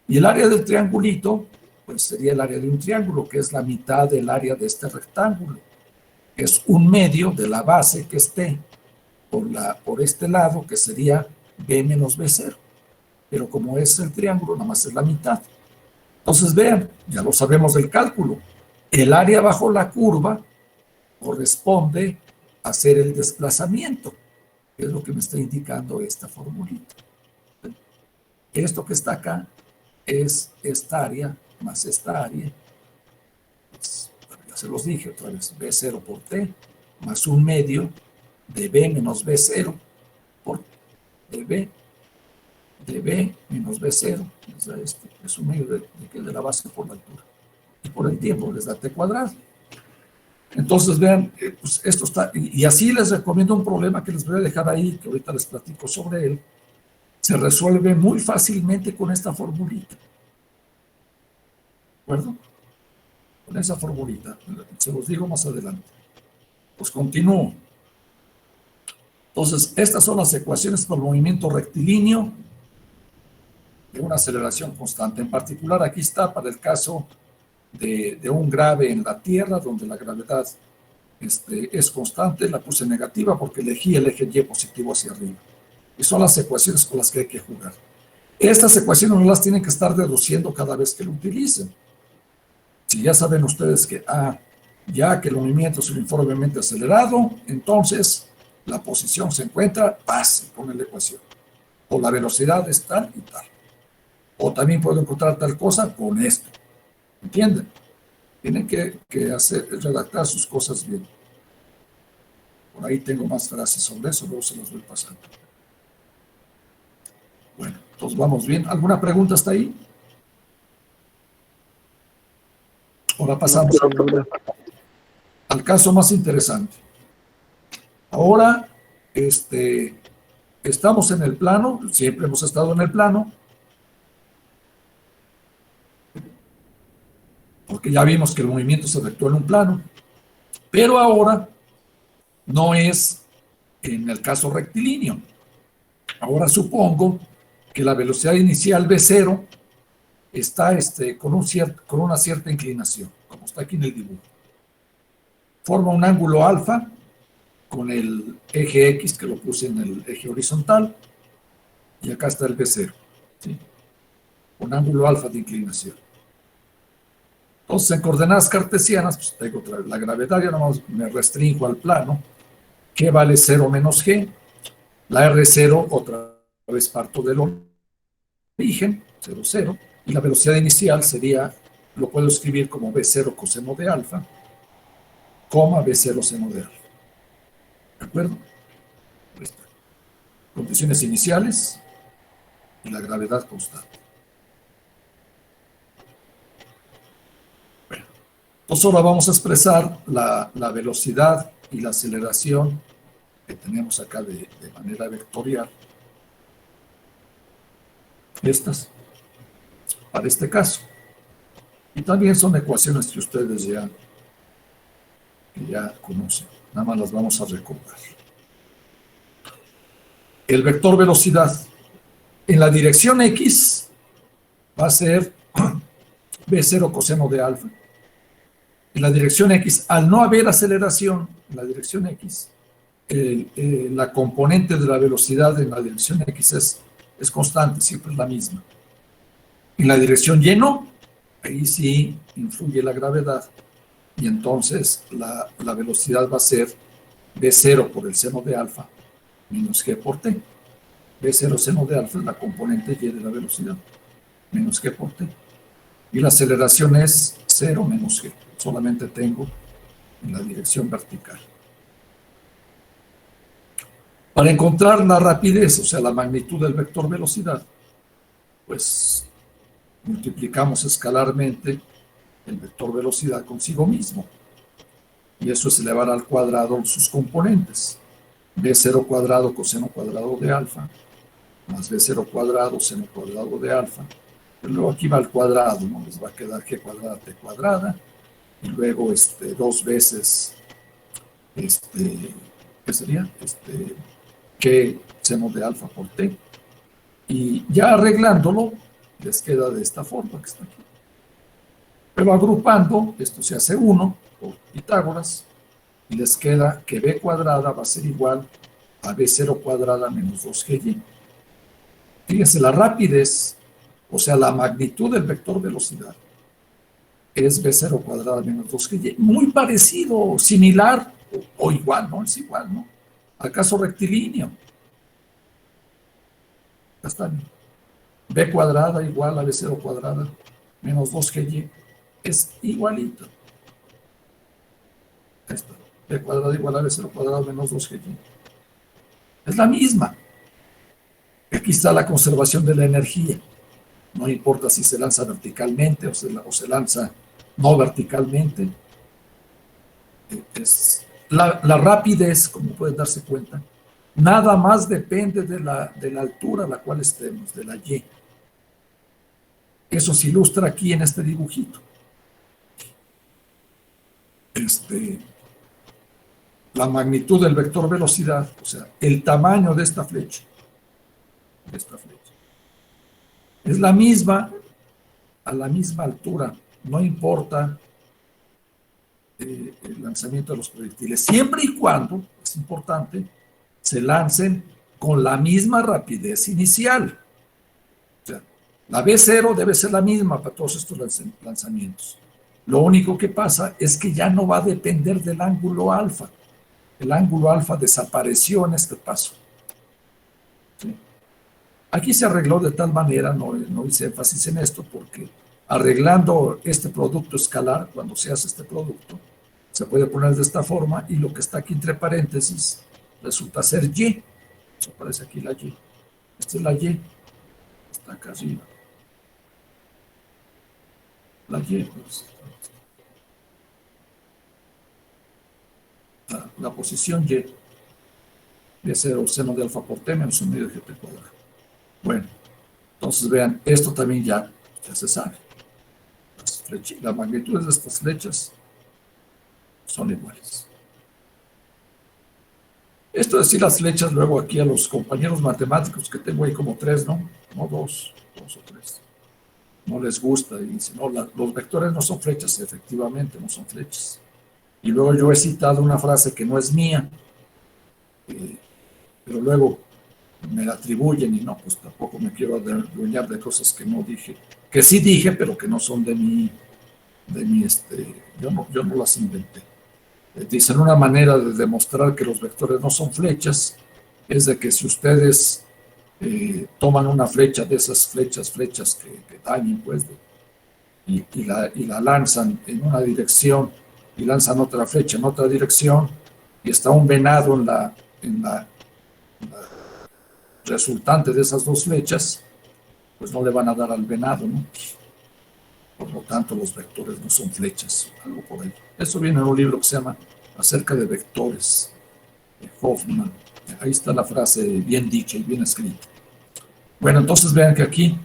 Y el área del triangulito, pues sería el área de un triángulo, que es la mitad del área de este rectángulo. Es un medio de la base, que es T, por este lado, que sería B menos B0. pero como es el triángulo, nada más es la mitad. Entonces vean, ya lo sabemos del cálculo. El área bajo la curva corresponde a hacer el desplazamiento, que es lo que me está indicando esta formulita. Esto que está acá es esta área más esta área. Ya se los dije otra vez, B0 por T, más un medio de B menos B0 por dB menos B0, es un medio de la base por la altura. Y por el tiempo les da T cuadrado. Entonces vean, pues esto está, y así les recomiendo un problema que les voy a dejar ahí, que ahorita les platico sobre él. Se resuelve muy fácilmente con esta formulita. ¿De acuerdo? Con esa formulita. Se los digo más adelante. Pues continúo. Entonces, estas son las ecuaciones por movimiento rectilíneo de una aceleración constante. En particular, aquí está para el caso de un grave en la Tierra, donde la gravedad es constante. La puse negativa porque elegí el eje Y positivo hacia arriba. Y son las ecuaciones con las que hay que jugar. Estas ecuaciones no las tienen que estar deduciendo cada vez que lo utilicen. Si ya saben ustedes que ya que el movimiento es uniformemente acelerado, entonces la posición se encuentra, pase con la ecuación. O la velocidad es tal y tal. O también puedo encontrar tal cosa con esto. ¿Entienden? Tienen que redactar sus cosas bien. Por ahí tengo más frases sobre eso, luego se las voy pasando. Bueno, entonces vamos bien. ¿Alguna pregunta hasta ahí? Ahora pasamos al caso más interesante. Ahora, estamos en el plano, siempre hemos estado en el plano, porque ya vimos que el movimiento se efectúa en un plano, pero ahora no es en el caso rectilíneo. Ahora supongo que la velocidad inicial V0 está con una cierta inclinación, como está aquí en el dibujo. Forma un ángulo alfa con el eje X, que lo puse en el eje horizontal, y acá está el V0, ¿sí? Un ángulo alfa de inclinación. Entonces, en coordenadas cartesianas, pues tengo otra vez la gravedad, ya nomás me restringo al plano. G vale 0 menos G. La R0, otra vez parto del origen, 0, 0. Y la velocidad inicial sería, lo puedo escribir como V0 coseno de alfa, coma V0 seno de alfa. ¿De acuerdo? Condiciones iniciales y la gravedad constante. Bueno, entonces ahora vamos a expresar la velocidad y la aceleración que tenemos acá de manera vectorial. Estas, para este caso. Y también son ecuaciones que ustedes ya conocen. Nada más las vamos a recordar. El vector velocidad en la dirección X va a ser V0 coseno de alfa. En la dirección X, al no haber aceleración en la dirección X, la componente de la velocidad en la dirección X es constante, siempre es la misma. En la dirección Y no, ahí sí influye la gravedad. Y entonces la velocidad va a ser V0 por el seno de alfa menos G por T. V0 seno de alfa es la componente Y de la velocidad, menos G por T. Y la aceleración es 0 menos G. Solamente tengo en la dirección vertical. Para encontrar la rapidez, o sea, la magnitud del vector velocidad, pues multiplicamos escalarmente el vector velocidad consigo mismo. Y eso es elevar al cuadrado sus componentes. V0 cuadrado coseno cuadrado de alfa, más V0 cuadrado seno cuadrado de alfa. Pero luego aquí va al cuadrado, ¿no? Les va a quedar G cuadrada, T cuadrada. Y luego dos veces, ¿qué sería? G seno de alfa por T. Y ya arreglándolo, les queda de esta forma que está aquí. Pero agrupando, esto se hace 1 por Pitágoras, y les queda que B cuadrada va a ser igual a B0 cuadrada menos 2GY. Fíjense, la rapidez, o sea, la magnitud del vector velocidad, es v0 cuadrada menos 2GY. Muy parecido, similar, o igual, ¿no? Es igual, ¿no? Al caso rectilíneo. Ya está bien. B cuadrada igual a V0 cuadrada menos 2GY. Es igualito. Ahí está. B cuadrada igual a V0 cuadrada menos 2GY. Es la misma. Aquí está la conservación de la energía. No importa si se lanza verticalmente o se lanza no verticalmente. La rapidez, como pueden darse cuenta, nada más depende de la altura a la cual estemos, de la Y. Eso se ilustra aquí en este dibujito. La magnitud del vector velocidad, o sea, el tamaño de esta flecha, es la misma a la misma altura, no importa el lanzamiento de los proyectiles, siempre y cuando, es importante, se lancen con la misma rapidez inicial. O sea, la V0 debe ser la misma para todos estos lanzamientos. Lo único que pasa es que ya no va a depender del ángulo alfa. El ángulo alfa desapareció en este paso. ¿Sí? Aquí se arregló de tal manera, no hice énfasis en esto, porque arreglando este producto escalar, cuando se hace este producto, se puede poner de esta forma y lo que está aquí entre paréntesis resulta ser Y. Eso aparece aquí la Y. Esta es la Y. Está acá arriba. La Y, pues. La posición Y. V0 seno de alfa por T menos 1 medio de GT cuadrado. Bueno, entonces vean, esto también ya se sabe. Las magnitudes de estas flechas son iguales. Esto es decir, las flechas, luego aquí a los compañeros matemáticos que tengo ahí como 3, ¿no? No dos o 3. No les gusta y dicen, no, los vectores no son flechas, efectivamente no son flechas. Y luego yo he citado una frase que no es mía, pero luego me la atribuyen y no, pues tampoco me quiero adueñar de cosas que no dije, que sí dije, pero que no son de mi yo no las inventé. Dicen una manera de demostrar que los vectores no son flechas, es de que si ustedes toman una flecha de esas flechas que dañen, pues, y la lanzan en una dirección, y lanzan otra flecha en otra dirección, y está un venado en la resultante de esas dos flechas, pues no le van a dar al venado, ¿no? Por lo tanto, los vectores no son flechas, algo por ahí. Eso viene en un libro que se llama Acerca de vectores, de Hoffman. Ahí está la frase bien dicha y bien escrita. Bueno, entonces vean que aquí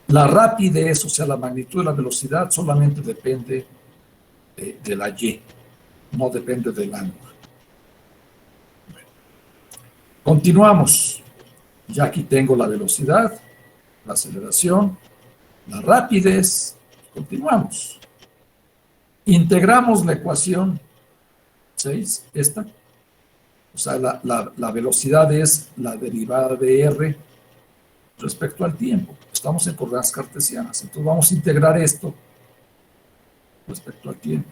la rapidez, o sea, la magnitud de la velocidad, solamente depende de la Y, no depende del ángulo. Bueno, continuamos. Ya aquí tengo la velocidad, la aceleración, la rapidez. Continuamos. Integramos la ecuación 6, esta. O sea, la velocidad es la derivada de R respecto al tiempo. Estamos en coordenadas cartesianas. Entonces vamos a integrar esto respecto al tiempo.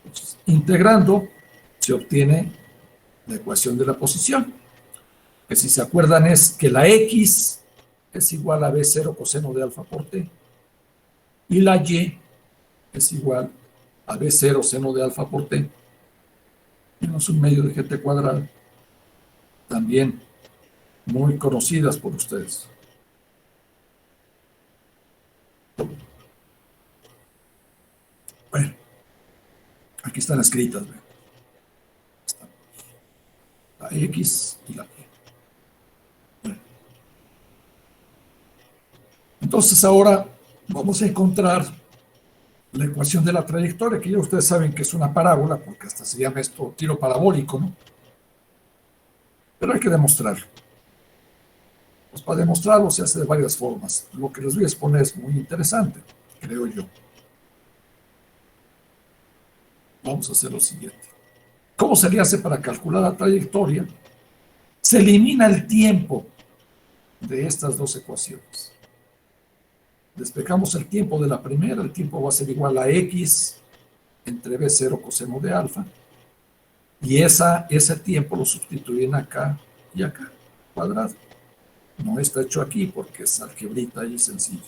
Entonces, integrando se obtiene la ecuación de la posición. Que si se acuerdan es que la X es igual a V0 coseno de alfa por T. Y la Y es igual a V0 seno de alfa por T menos 1 medio de GT cuadrado. También muy conocidas por ustedes. Bueno, aquí están escritas. Están la X y la Y. Bueno. Entonces ahora vamos a encontrar la ecuación de la trayectoria, que ya ustedes saben que es una parábola, porque hasta se llama esto tiro parabólico, ¿no? Pero hay que demostrarlo. Pues para demostrarlo se hace de varias formas. Lo que les voy a exponer es muy interesante, creo yo. Vamos a hacer lo siguiente. ¿Cómo se le hace para calcular la trayectoria? Se elimina el tiempo de estas dos ecuaciones. Despejamos el tiempo de la primera, el tiempo va a ser igual a x entre b0 coseno de alfa, y ese tiempo lo sustituyen acá y acá, cuadrado. No está hecho aquí porque es algebrita y sencillo.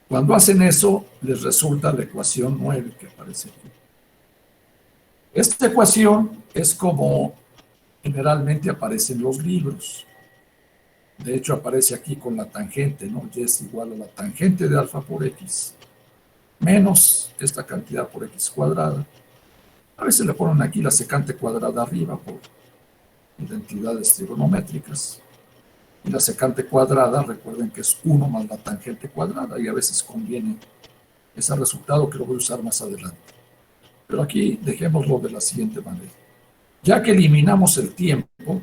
Cuando hacen eso, les resulta la ecuación 9 que aparece aquí. Esta ecuación es como generalmente aparece en los libros. De hecho, aparece aquí con la tangente, ¿no? Y es igual a la tangente de alfa por x, menos esta cantidad por x cuadrada. A veces le ponen aquí la secante cuadrada arriba por identidades trigonométricas. Y la secante cuadrada, recuerden que es 1 más la tangente cuadrada, y a veces conviene ese resultado que lo voy a usar más adelante. Pero aquí dejémoslo de la siguiente manera. Ya que eliminamos el tiempo,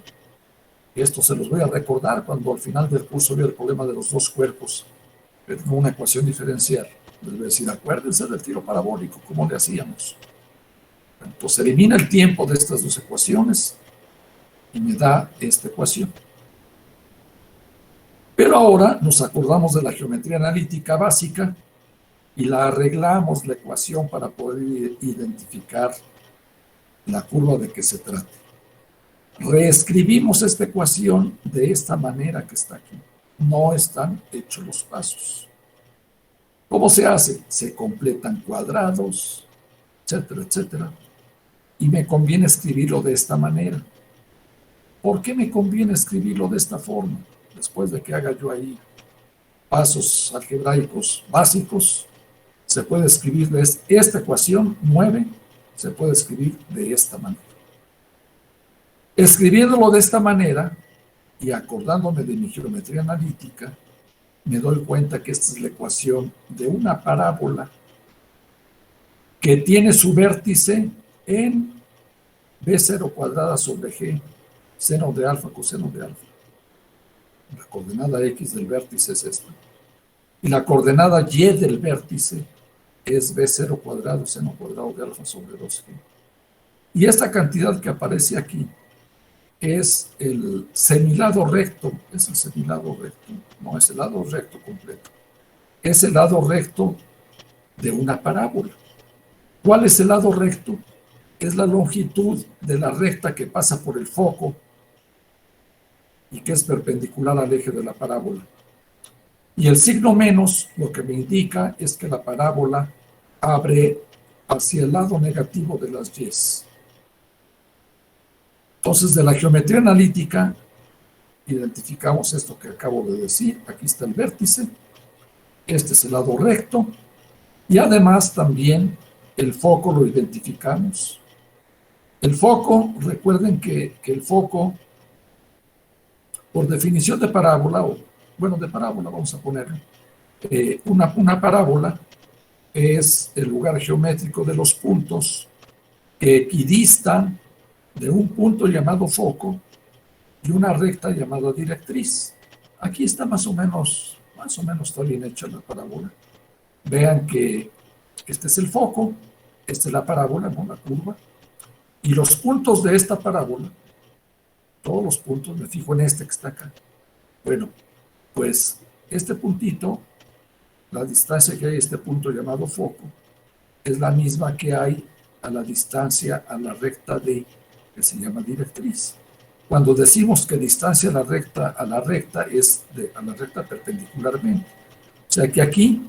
esto se los voy a recordar cuando al final del curso vea el problema de los dos cuerpos, pero con una ecuación diferencial. Les voy a decir, acuérdense del tiro parabólico, ¿cómo le hacíamos? Entonces elimina el tiempo de estas dos ecuaciones y me da esta ecuación. Pero ahora nos acordamos de la geometría analítica básica y la arreglamos la ecuación para poder identificar la curva de que se trate. Reescribimos esta ecuación de esta manera que está aquí. No están hechos los pasos. ¿Cómo se hace? Se completan cuadrados, etcétera, etcétera. Y me conviene escribirlo de esta manera. ¿Por qué me conviene escribirlo de esta forma? Después de que haga yo ahí pasos algebraicos básicos, se puede escribir de esta ecuación 9, se puede escribir de esta manera. Escribiéndolo de esta manera y acordándome de mi geometría analítica, me doy cuenta que esta es la ecuación de una parábola que tiene su vértice en b0 cuadrada sobre g, seno de alfa coseno de alfa. La coordenada x del vértice es esta. Y la coordenada y del vértice es b0 cuadrado seno cuadrado de alfa sobre 2g. Y esta cantidad que aparece aquí es el semilado recto, es el semilado recto, no es el lado recto completo, es el lado recto de una parábola. ¿Cuál es el lado recto? Es la longitud de la recta que pasa por el foco y que es perpendicular al eje de la parábola. Y el signo menos lo que me indica es que la parábola abre hacia el lado negativo de las y. Entonces, de la geometría analítica, identificamos esto que acabo de decir. Aquí está el vértice, este es el lado recto, y además también el foco lo identificamos. El foco, recuerden que el foco, por definición de parábola, o bueno, de parábola vamos a ponerlo, una parábola es el lugar geométrico de los puntos que equidistan de un punto llamado foco y una recta llamada directriz. Aquí está más o menos está bien hecha la parábola. Vean que este es el foco, esta es la parábola, no la curva, y los puntos de esta parábola, todos los puntos, me fijo en este que está acá. Bueno, pues este puntito, la distancia que hay a este punto llamado foco, es la misma que hay a la distancia a la recta D, que se llama directriz. Cuando decimos que distancia a la recta es a la recta perpendicularmente. O sea que aquí,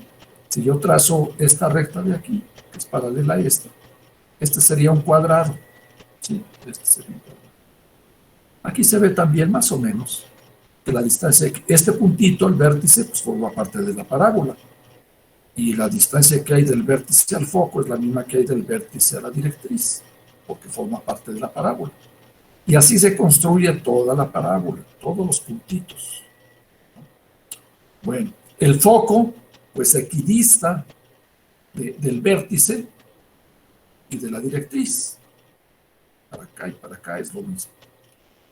si yo trazo esta recta de aquí, que es paralela a esta, este sería un cuadrado. Sí, este sería un cuadrado. Aquí se ve también más o menos que la distancia, este puntito, el vértice, pues forma parte de la parábola. Y la distancia que hay del vértice al foco es la misma que hay del vértice a la directriz, porque forma parte de la parábola. Y así se construye toda la parábola, todos los puntitos. Bueno, el foco, pues equidista del vértice y de la directriz. Para acá y para acá es lo mismo.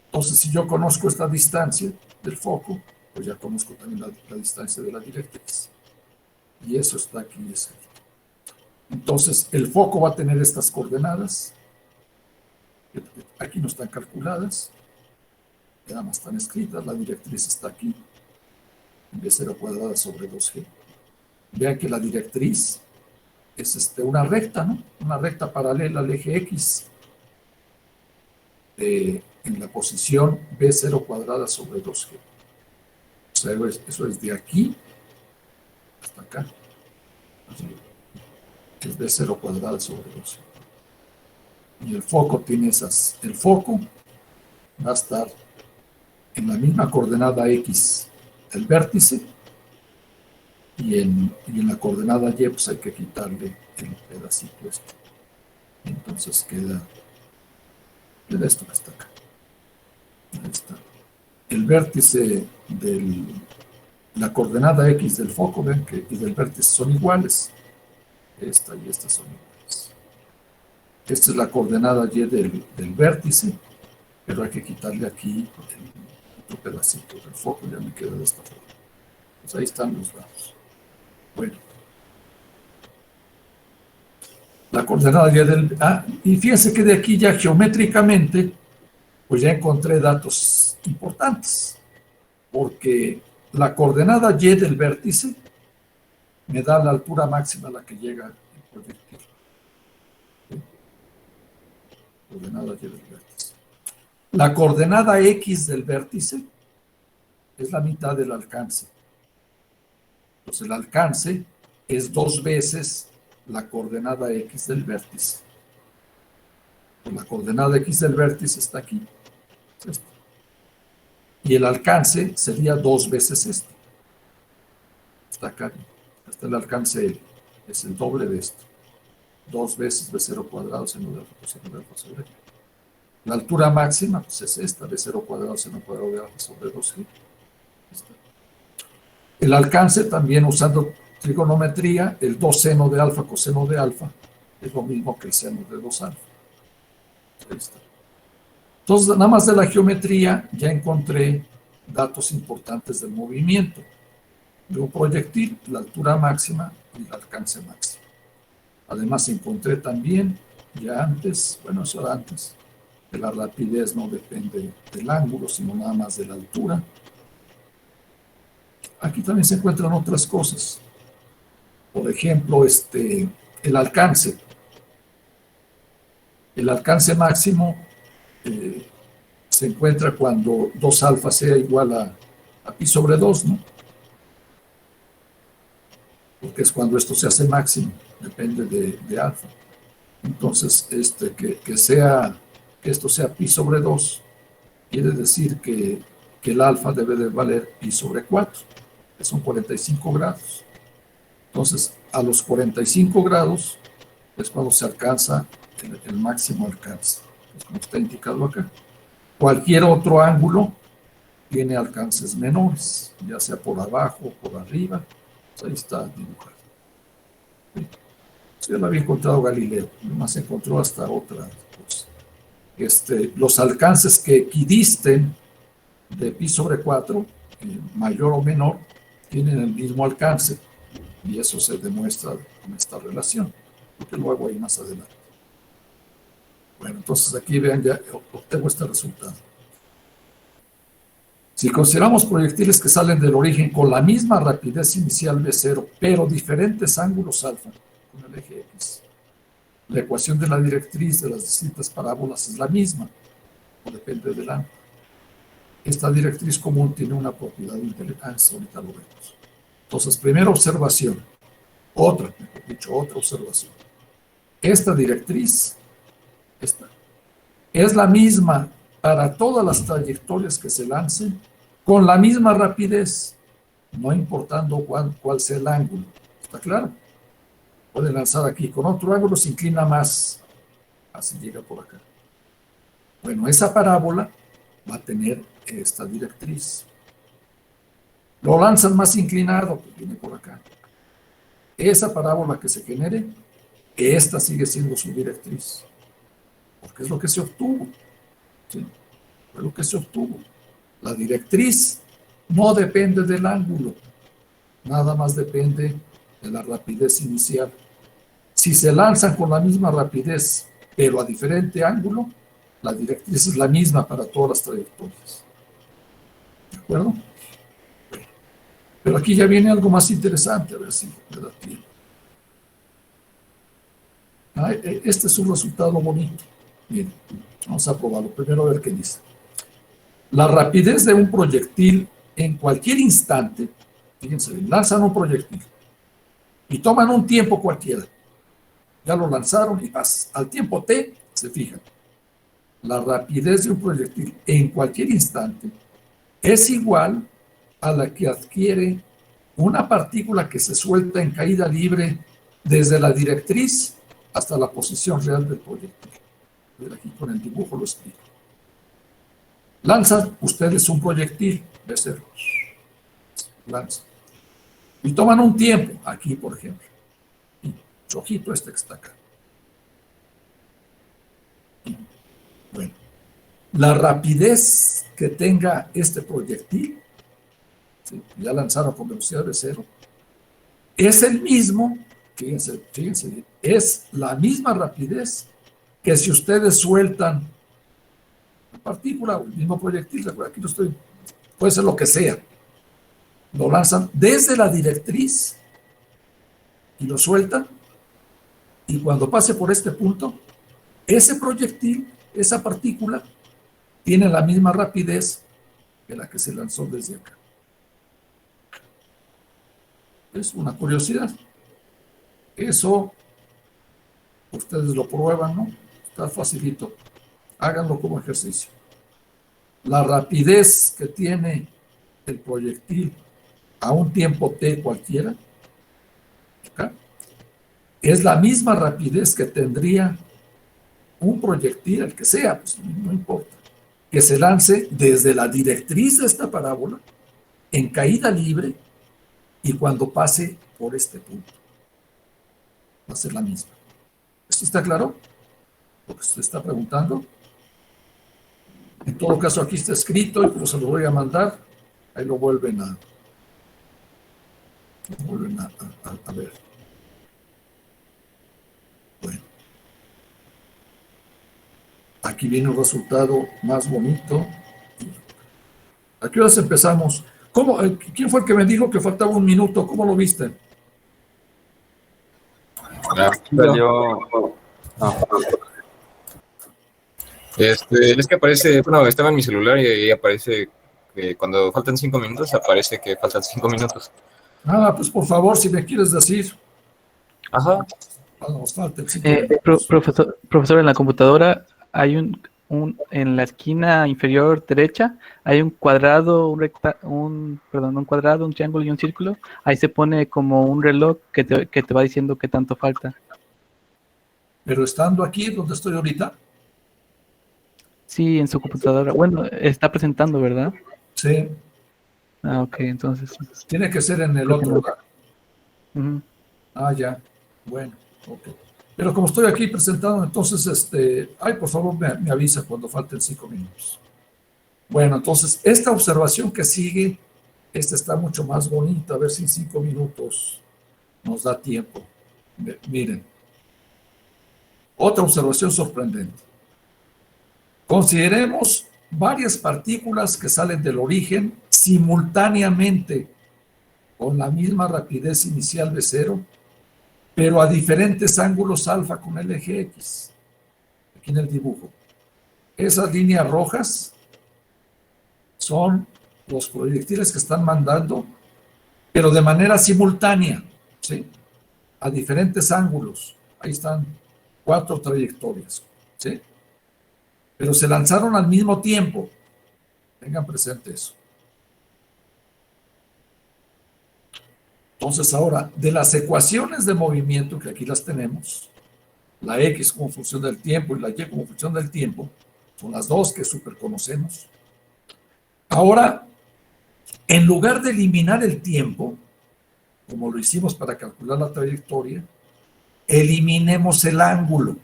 Entonces, si yo conozco esta distancia del foco, pues ya conozco también la distancia de la directriz. Y eso está aquí escrito. Entonces, el foco va a tener estas coordenadas. Aquí no están calculadas. nada más están escritas, la directriz está aquí, B0 cuadrada sobre 2G. Vean que la directriz es una recta, ¿no? Una recta paralela al eje X en la posición B0 cuadrada sobre 2G. O sea, eso es de aquí hasta acá. Así, es B0 cuadrada sobre 2G. Y el foco tiene el foco va a estar en la misma coordenada X del vértice, y en la coordenada Y pues hay que quitarle el pedacito este. Entonces queda esto que está acá. Ahí está. El vértice la coordenada X del foco, ven que y del vértice son iguales. Esta y esta son iguales. Esta es la coordenada Y del vértice, pero hay que quitarle aquí el otro pedacito del foco, ya me queda de esta forma. Pues ahí están los datos. Bueno. La coordenada Y y fíjense que de aquí ya geométricamente, pues ya encontré datos importantes, porque la coordenada Y del vértice me da la altura máxima a la que llega el proyectil. ¿Sí? Coordenada Y del vértice. La coordenada X del vértice es la mitad del alcance. Entonces el alcance es 2 veces la coordenada X del vértice. Pues la coordenada X del vértice está aquí. Es esto. Y el alcance sería 2 veces esto. Está acá. Este el alcance es el doble de esto. 2 veces B0 cuadrado seno de alfa coseno de alfa sobre G. La altura máxima pues es esta, B0 cuadrado seno cuadrado de alfa sobre 2G. El alcance también usando trigonometría, el 2 seno de alfa coseno de alfa es lo mismo que el seno de 2 alfa. Ahí está. Entonces, nada más de la geometría ya encontré datos importantes del movimiento de un proyectil, la altura máxima y el alcance máximo. Además encontré también, ya antes, bueno, eso era antes, que la rapidez no depende del ángulo, sino nada más de la altura. Aquí también se encuentran otras cosas. Por ejemplo, el alcance. El alcance máximo se encuentra cuando 2 alfa sea igual a pi sobre 2, ¿no? Porque es cuando esto se hace máximo, depende de alfa. Entonces, que esto sea pi sobre 2, quiere decir que el alfa debe de valer pi sobre 4, que son 45 grados. Entonces, a los 45 grados es cuando se alcanza el máximo alcance, es como está indicado acá. Cualquier otro ángulo tiene alcances menores, ya sea por abajo o por arriba. Pues ahí está dibujado. ¿Sí? Eso ya lo había encontrado Galileo, además encontró hasta otra cosa. Los alcances que equidisten de pi sobre 4, mayor o menor, tienen el mismo alcance, y eso se demuestra con esta relación, porque lo hago ahí más adelante. Bueno, entonces aquí vean, ya obtengo este resultado. Si consideramos proyectiles que salen del origen con la misma rapidez inicial V0, pero diferentes ángulos alfa con el eje X, la ecuación de la directriz de las distintas parábolas es la misma, no depende del ángulo. Esta directriz común tiene una propiedad interesante, ahorita lo vemos. Entonces, primera observación, otra observación. Esta directriz es la misma para todas las trayectorias que se lancen con la misma rapidez, no importando cuál sea el ángulo. ¿Está claro? Puede lanzar aquí con otro ángulo, se inclina más, así llega por acá. Bueno, esa parábola va a tener esta directriz. Lo lanzan más inclinado, pues viene por acá. Esa parábola que se genere, esta sigue siendo su directriz, porque es lo que se obtuvo. ¿Sí? Fue lo que se obtuvo. La directriz no depende del ángulo, nada más depende de la rapidez inicial. Si se lanzan con la misma rapidez, pero a diferente ángulo, la directriz es la misma para todas las trayectorias. acuerdo? Pero aquí ya viene algo más interesante, a ver si me da tiempo. Este es un resultado bonito. Miren, vamos a probarlo. Primero a ver qué dice. La rapidez de un proyectil en cualquier instante, fíjense, lanzan un proyectil y toman un tiempo cualquiera. Ya lo lanzaron y pasa. Al tiempo t, se fijan, la rapidez de un proyectil en cualquier instante es igual a la que adquiere una partícula que se suelta en caída libre desde la directriz hasta la posición real del proyectil. Aquí con el dibujo lo explico. Lanzan ustedes un proyectil de cero. Lanzan. Y toman un tiempo, aquí por ejemplo. Y ojito este que está acá. Bueno, la rapidez que tenga este proyectil, ¿sí? Ya lanzaron con velocidad de cero, es el mismo, fíjense bien, es la misma rapidez que si ustedes sueltan la partícula o el mismo proyectil, aquí no estoy, puede ser lo que sea, lo lanzan desde la directriz y lo sueltan, y cuando pase por este punto, ese proyectil, esa partícula, tiene la misma rapidez que la que se lanzó desde acá. Es una curiosidad. Eso, ustedes lo prueban, ¿no? Está facilito. Háganlo como ejercicio. La rapidez que tiene el proyectil a un tiempo t cualquiera, acá, es la misma rapidez que tendría un proyectil, el que sea, pues no importa, que se lance desde la directriz de esta parábola en caída libre y cuando pase por este punto. Va a ser la misma. ¿Esto está claro? Lo que usted está preguntando. En todo caso, aquí está escrito y como se lo voy a mandar, ahí lo vuelven a ver. Bueno. Aquí viene el resultado más bonito. ¿A qué horas empezamos? ¿Cómo? ¿Quién fue el que me dijo que faltaba un minuto? ¿Cómo lo viste? Salió. Es que aparece, bueno, estaba en mi celular y aparece que cuando faltan 5 minutos, aparece que faltan 5 minutos. Pues por favor, si me quieres decir. Ajá. Nos faltan 5 minutos. Profesor, en la computadora hay en la esquina inferior derecha hay un cuadrado, un cuadrado, un triángulo y un círculo. Ahí se pone como un reloj que te va diciendo qué tanto falta. Pero estando aquí, donde estoy ahorita. Sí, en su computadora. Bueno, está presentando, ¿verdad? Sí. Ok, entonces. Tiene que ser en el otro lugar. Uh-huh. Ya. Bueno, ok. Pero como estoy aquí presentando, entonces, por favor, me avisa cuando falten 5 minutos. Bueno, entonces, esta observación que sigue, esta está mucho más bonita, a ver si en 5 minutos nos da tiempo. Miren. Otra observación sorprendente. Consideremos varias partículas que salen del origen simultáneamente con la misma rapidez inicial de cero, pero a diferentes ángulos alfa con el eje X. Aquí en el dibujo. Esas líneas rojas son los proyectiles que están mandando, pero de manera simultánea, ¿sí? A diferentes ángulos. Ahí están 4 trayectorias, ¿sí? Pero se lanzaron al mismo tiempo. Tengan presente eso. Entonces ahora, de las ecuaciones de movimiento, que aquí las tenemos, la X como función del tiempo y la Y como función del tiempo, son las dos que súper conocemos. Ahora, en lugar de eliminar el tiempo, como lo hicimos para calcular la trayectoria, eliminemos el ángulo.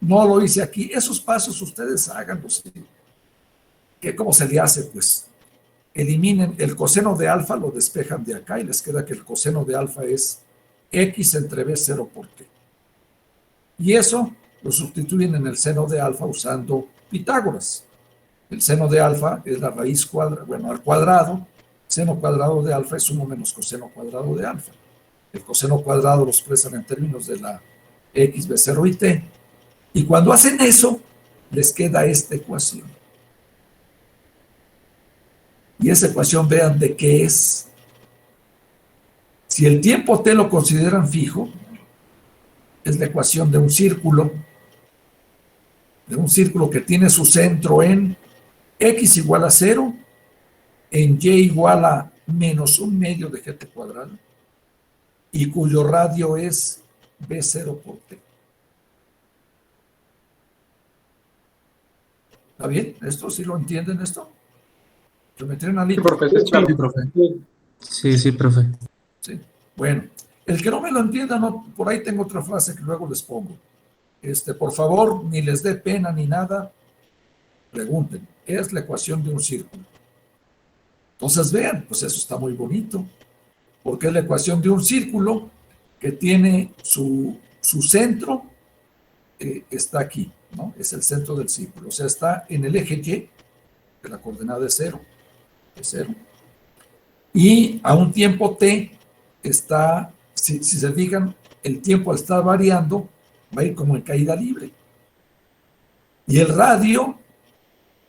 No lo hice aquí. Esos pasos ustedes háganlos. ¿Cómo se le hace? Pues eliminen el coseno de alfa, lo despejan de acá y les queda que el coseno de alfa es X entre B 0 por T. Y eso lo sustituyen en el seno de alfa usando Pitágoras. El seno de alfa es la raíz cuadrada, bueno, al cuadrado, seno cuadrado de alfa es 1 menos coseno cuadrado de alfa. El coseno cuadrado lo expresan en términos de la x, b0 y t. Y cuando hacen eso, les queda esta ecuación. Y esa ecuación, vean de qué es. Si el tiempo t lo consideran fijo, es la ecuación de un círculo que tiene su centro en x igual a 0, en y igual a menos 1/2 de gt cuadrado, y cuyo radio es b0 por t. ¿Está bien? ¿Esto sí lo entienden esto? Geometría analítica. Sí, profe. Sí, profe. Sí. Bueno, el que no me lo entienda, no, por ahí tengo otra frase que luego les pongo. Por favor, ni les dé pena ni nada, pregunten. Es la ecuación de un círculo. Entonces vean, pues eso está muy bonito, porque es la ecuación de un círculo que tiene su centro, está aquí, ¿no? Es el centro del círculo, o sea, está en el eje Y, que la coordenada es 0, y a un tiempo t está, si se fijan, el tiempo al estar variando va a ir como en caída libre. Y el radio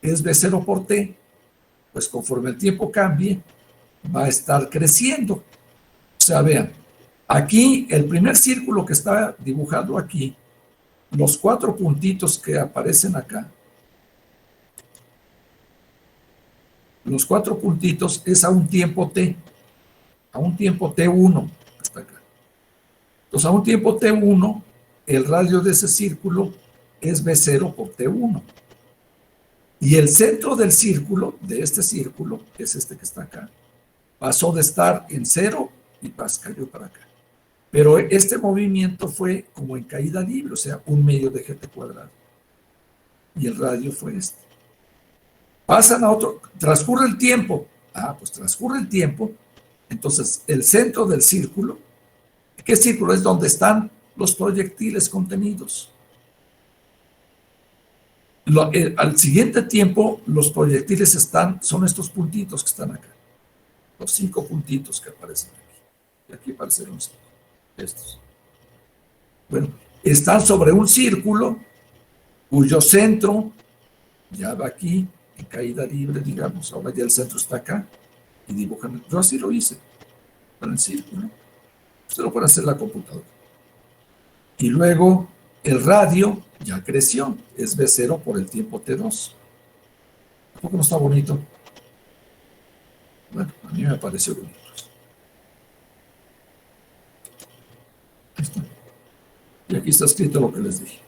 es b0 por t, pues conforme el tiempo cambie, va a estar creciendo. O sea, vean, aquí el primer círculo que está dibujado aquí, los 4 puntitos que aparecen acá, los 4 puntitos es a un tiempo t, a un tiempo t1, hasta acá. Entonces, a un tiempo t1, el radio de ese círculo es b0 por t1. Y el centro del círculo, de este círculo, que es este que está acá, pasó de estar en 0 y cayó para acá. Pero este movimiento fue como en caída libre, o sea, 1/2 de gt cuadrado. Y el radio fue este. Pasan a otro, transcurre el tiempo. Pues transcurre el tiempo. Entonces, el centro del círculo, ¿qué círculo? Es donde están los proyectiles contenidos. Al siguiente tiempo, los proyectiles son estos puntitos que están acá. Los 5 puntitos que aparecen aquí. Y aquí aparecieron estos. Bueno, están sobre un círculo cuyo centro ya va aquí, en caída libre, digamos. Ahora ya el centro está acá. Y dibujan. Yo así lo hice. Para el círculo. Usted lo puede hacer en la computadora. Y luego el radio ya creció, es B0 por el tiempo T2. ¿Por qué no está bonito? Bueno, a mí me pareció bonito. Ahí está. Y aquí está escrito lo que les dije.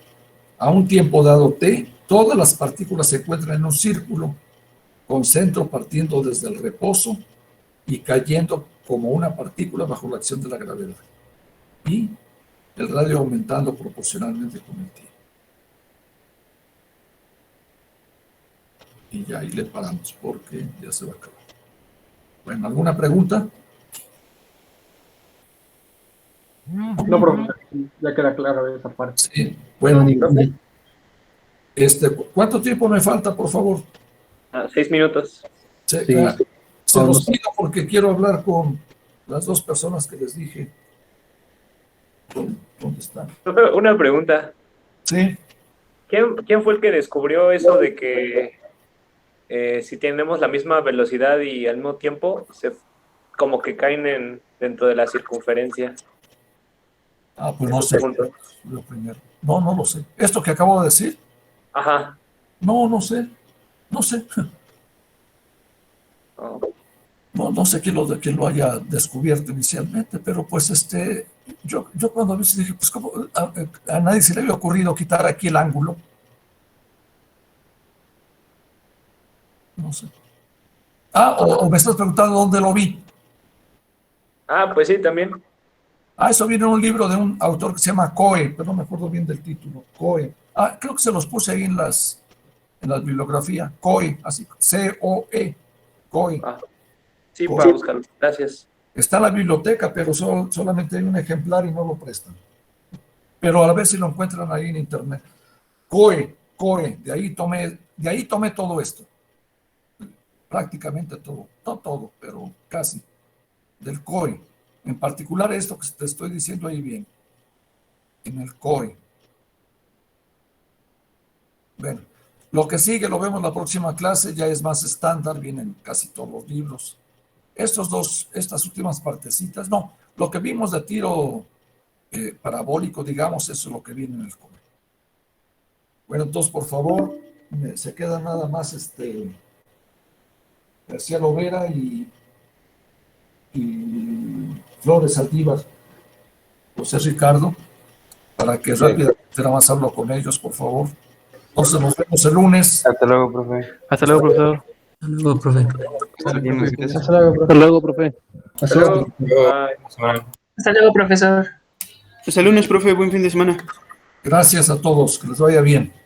A un tiempo dado T, todas las partículas se encuentran en un círculo, con centro partiendo desde el reposo y cayendo como una partícula bajo la acción de la gravedad. Y el radio aumentando proporcionalmente con el tiempo. Y ya ahí le paramos porque ya se va a acabar. Bueno, ¿alguna pregunta? No, profe, ya queda claro esa parte. Sí, bueno, ¿cuánto tiempo me falta, por favor? 6 minutos. Se Sí. los pido porque quiero hablar con las 2 personas que les dije. ¿Dónde están? Profe, una pregunta. Sí. ¿Quién fue el que descubrió eso de que si tenemos la misma velocidad y al mismo tiempo, como que caen dentro de la circunferencia? Pues no sé. Lo primero. No lo sé. ¿Esto que acabo de decir? Ajá. No sé. No sé. Oh. No sé quién lo haya descubierto inicialmente, pero pues yo cuando vi dije, pues ¿cómo? A nadie se le había ocurrido quitar aquí el ángulo. No sé. O me estás preguntando dónde lo vi. Pues sí, también. Eso viene en un libro de un autor que se llama Coe, pero no me acuerdo bien del título. Coe. Creo que se los puse ahí en la bibliografía. Coe, así, C-O-E. Coe. Sí, para buscarlo. Gracias. Está en la biblioteca, pero solamente hay un ejemplar y no lo prestan. Pero a ver si lo encuentran ahí en internet. Coe, de ahí tomé todo esto. prácticamente todo, no todo, pero casi, del COI. En particular esto que te estoy diciendo ahí bien, en el COI. Bueno, lo que sigue lo vemos la próxima clase, ya es más estándar, vienen casi todos los libros. Estas últimas partecitas, no, lo que vimos de tiro parabólico, digamos, eso es lo que viene en el COI. Bueno, entonces, por favor, se queda nada más García Lovera y Flores Saldívar, José Ricardo, para que rápidamente nada más hablo con ellos, por favor. Entonces nos vemos el lunes. Hasta luego, profe. Hasta luego, profesor. Hasta luego, profe. Hasta luego, profe. Hasta luego. Bye. Hasta luego, profesor. Hasta el lunes, profe. Buen fin de semana. Gracias a todos, que les vaya bien.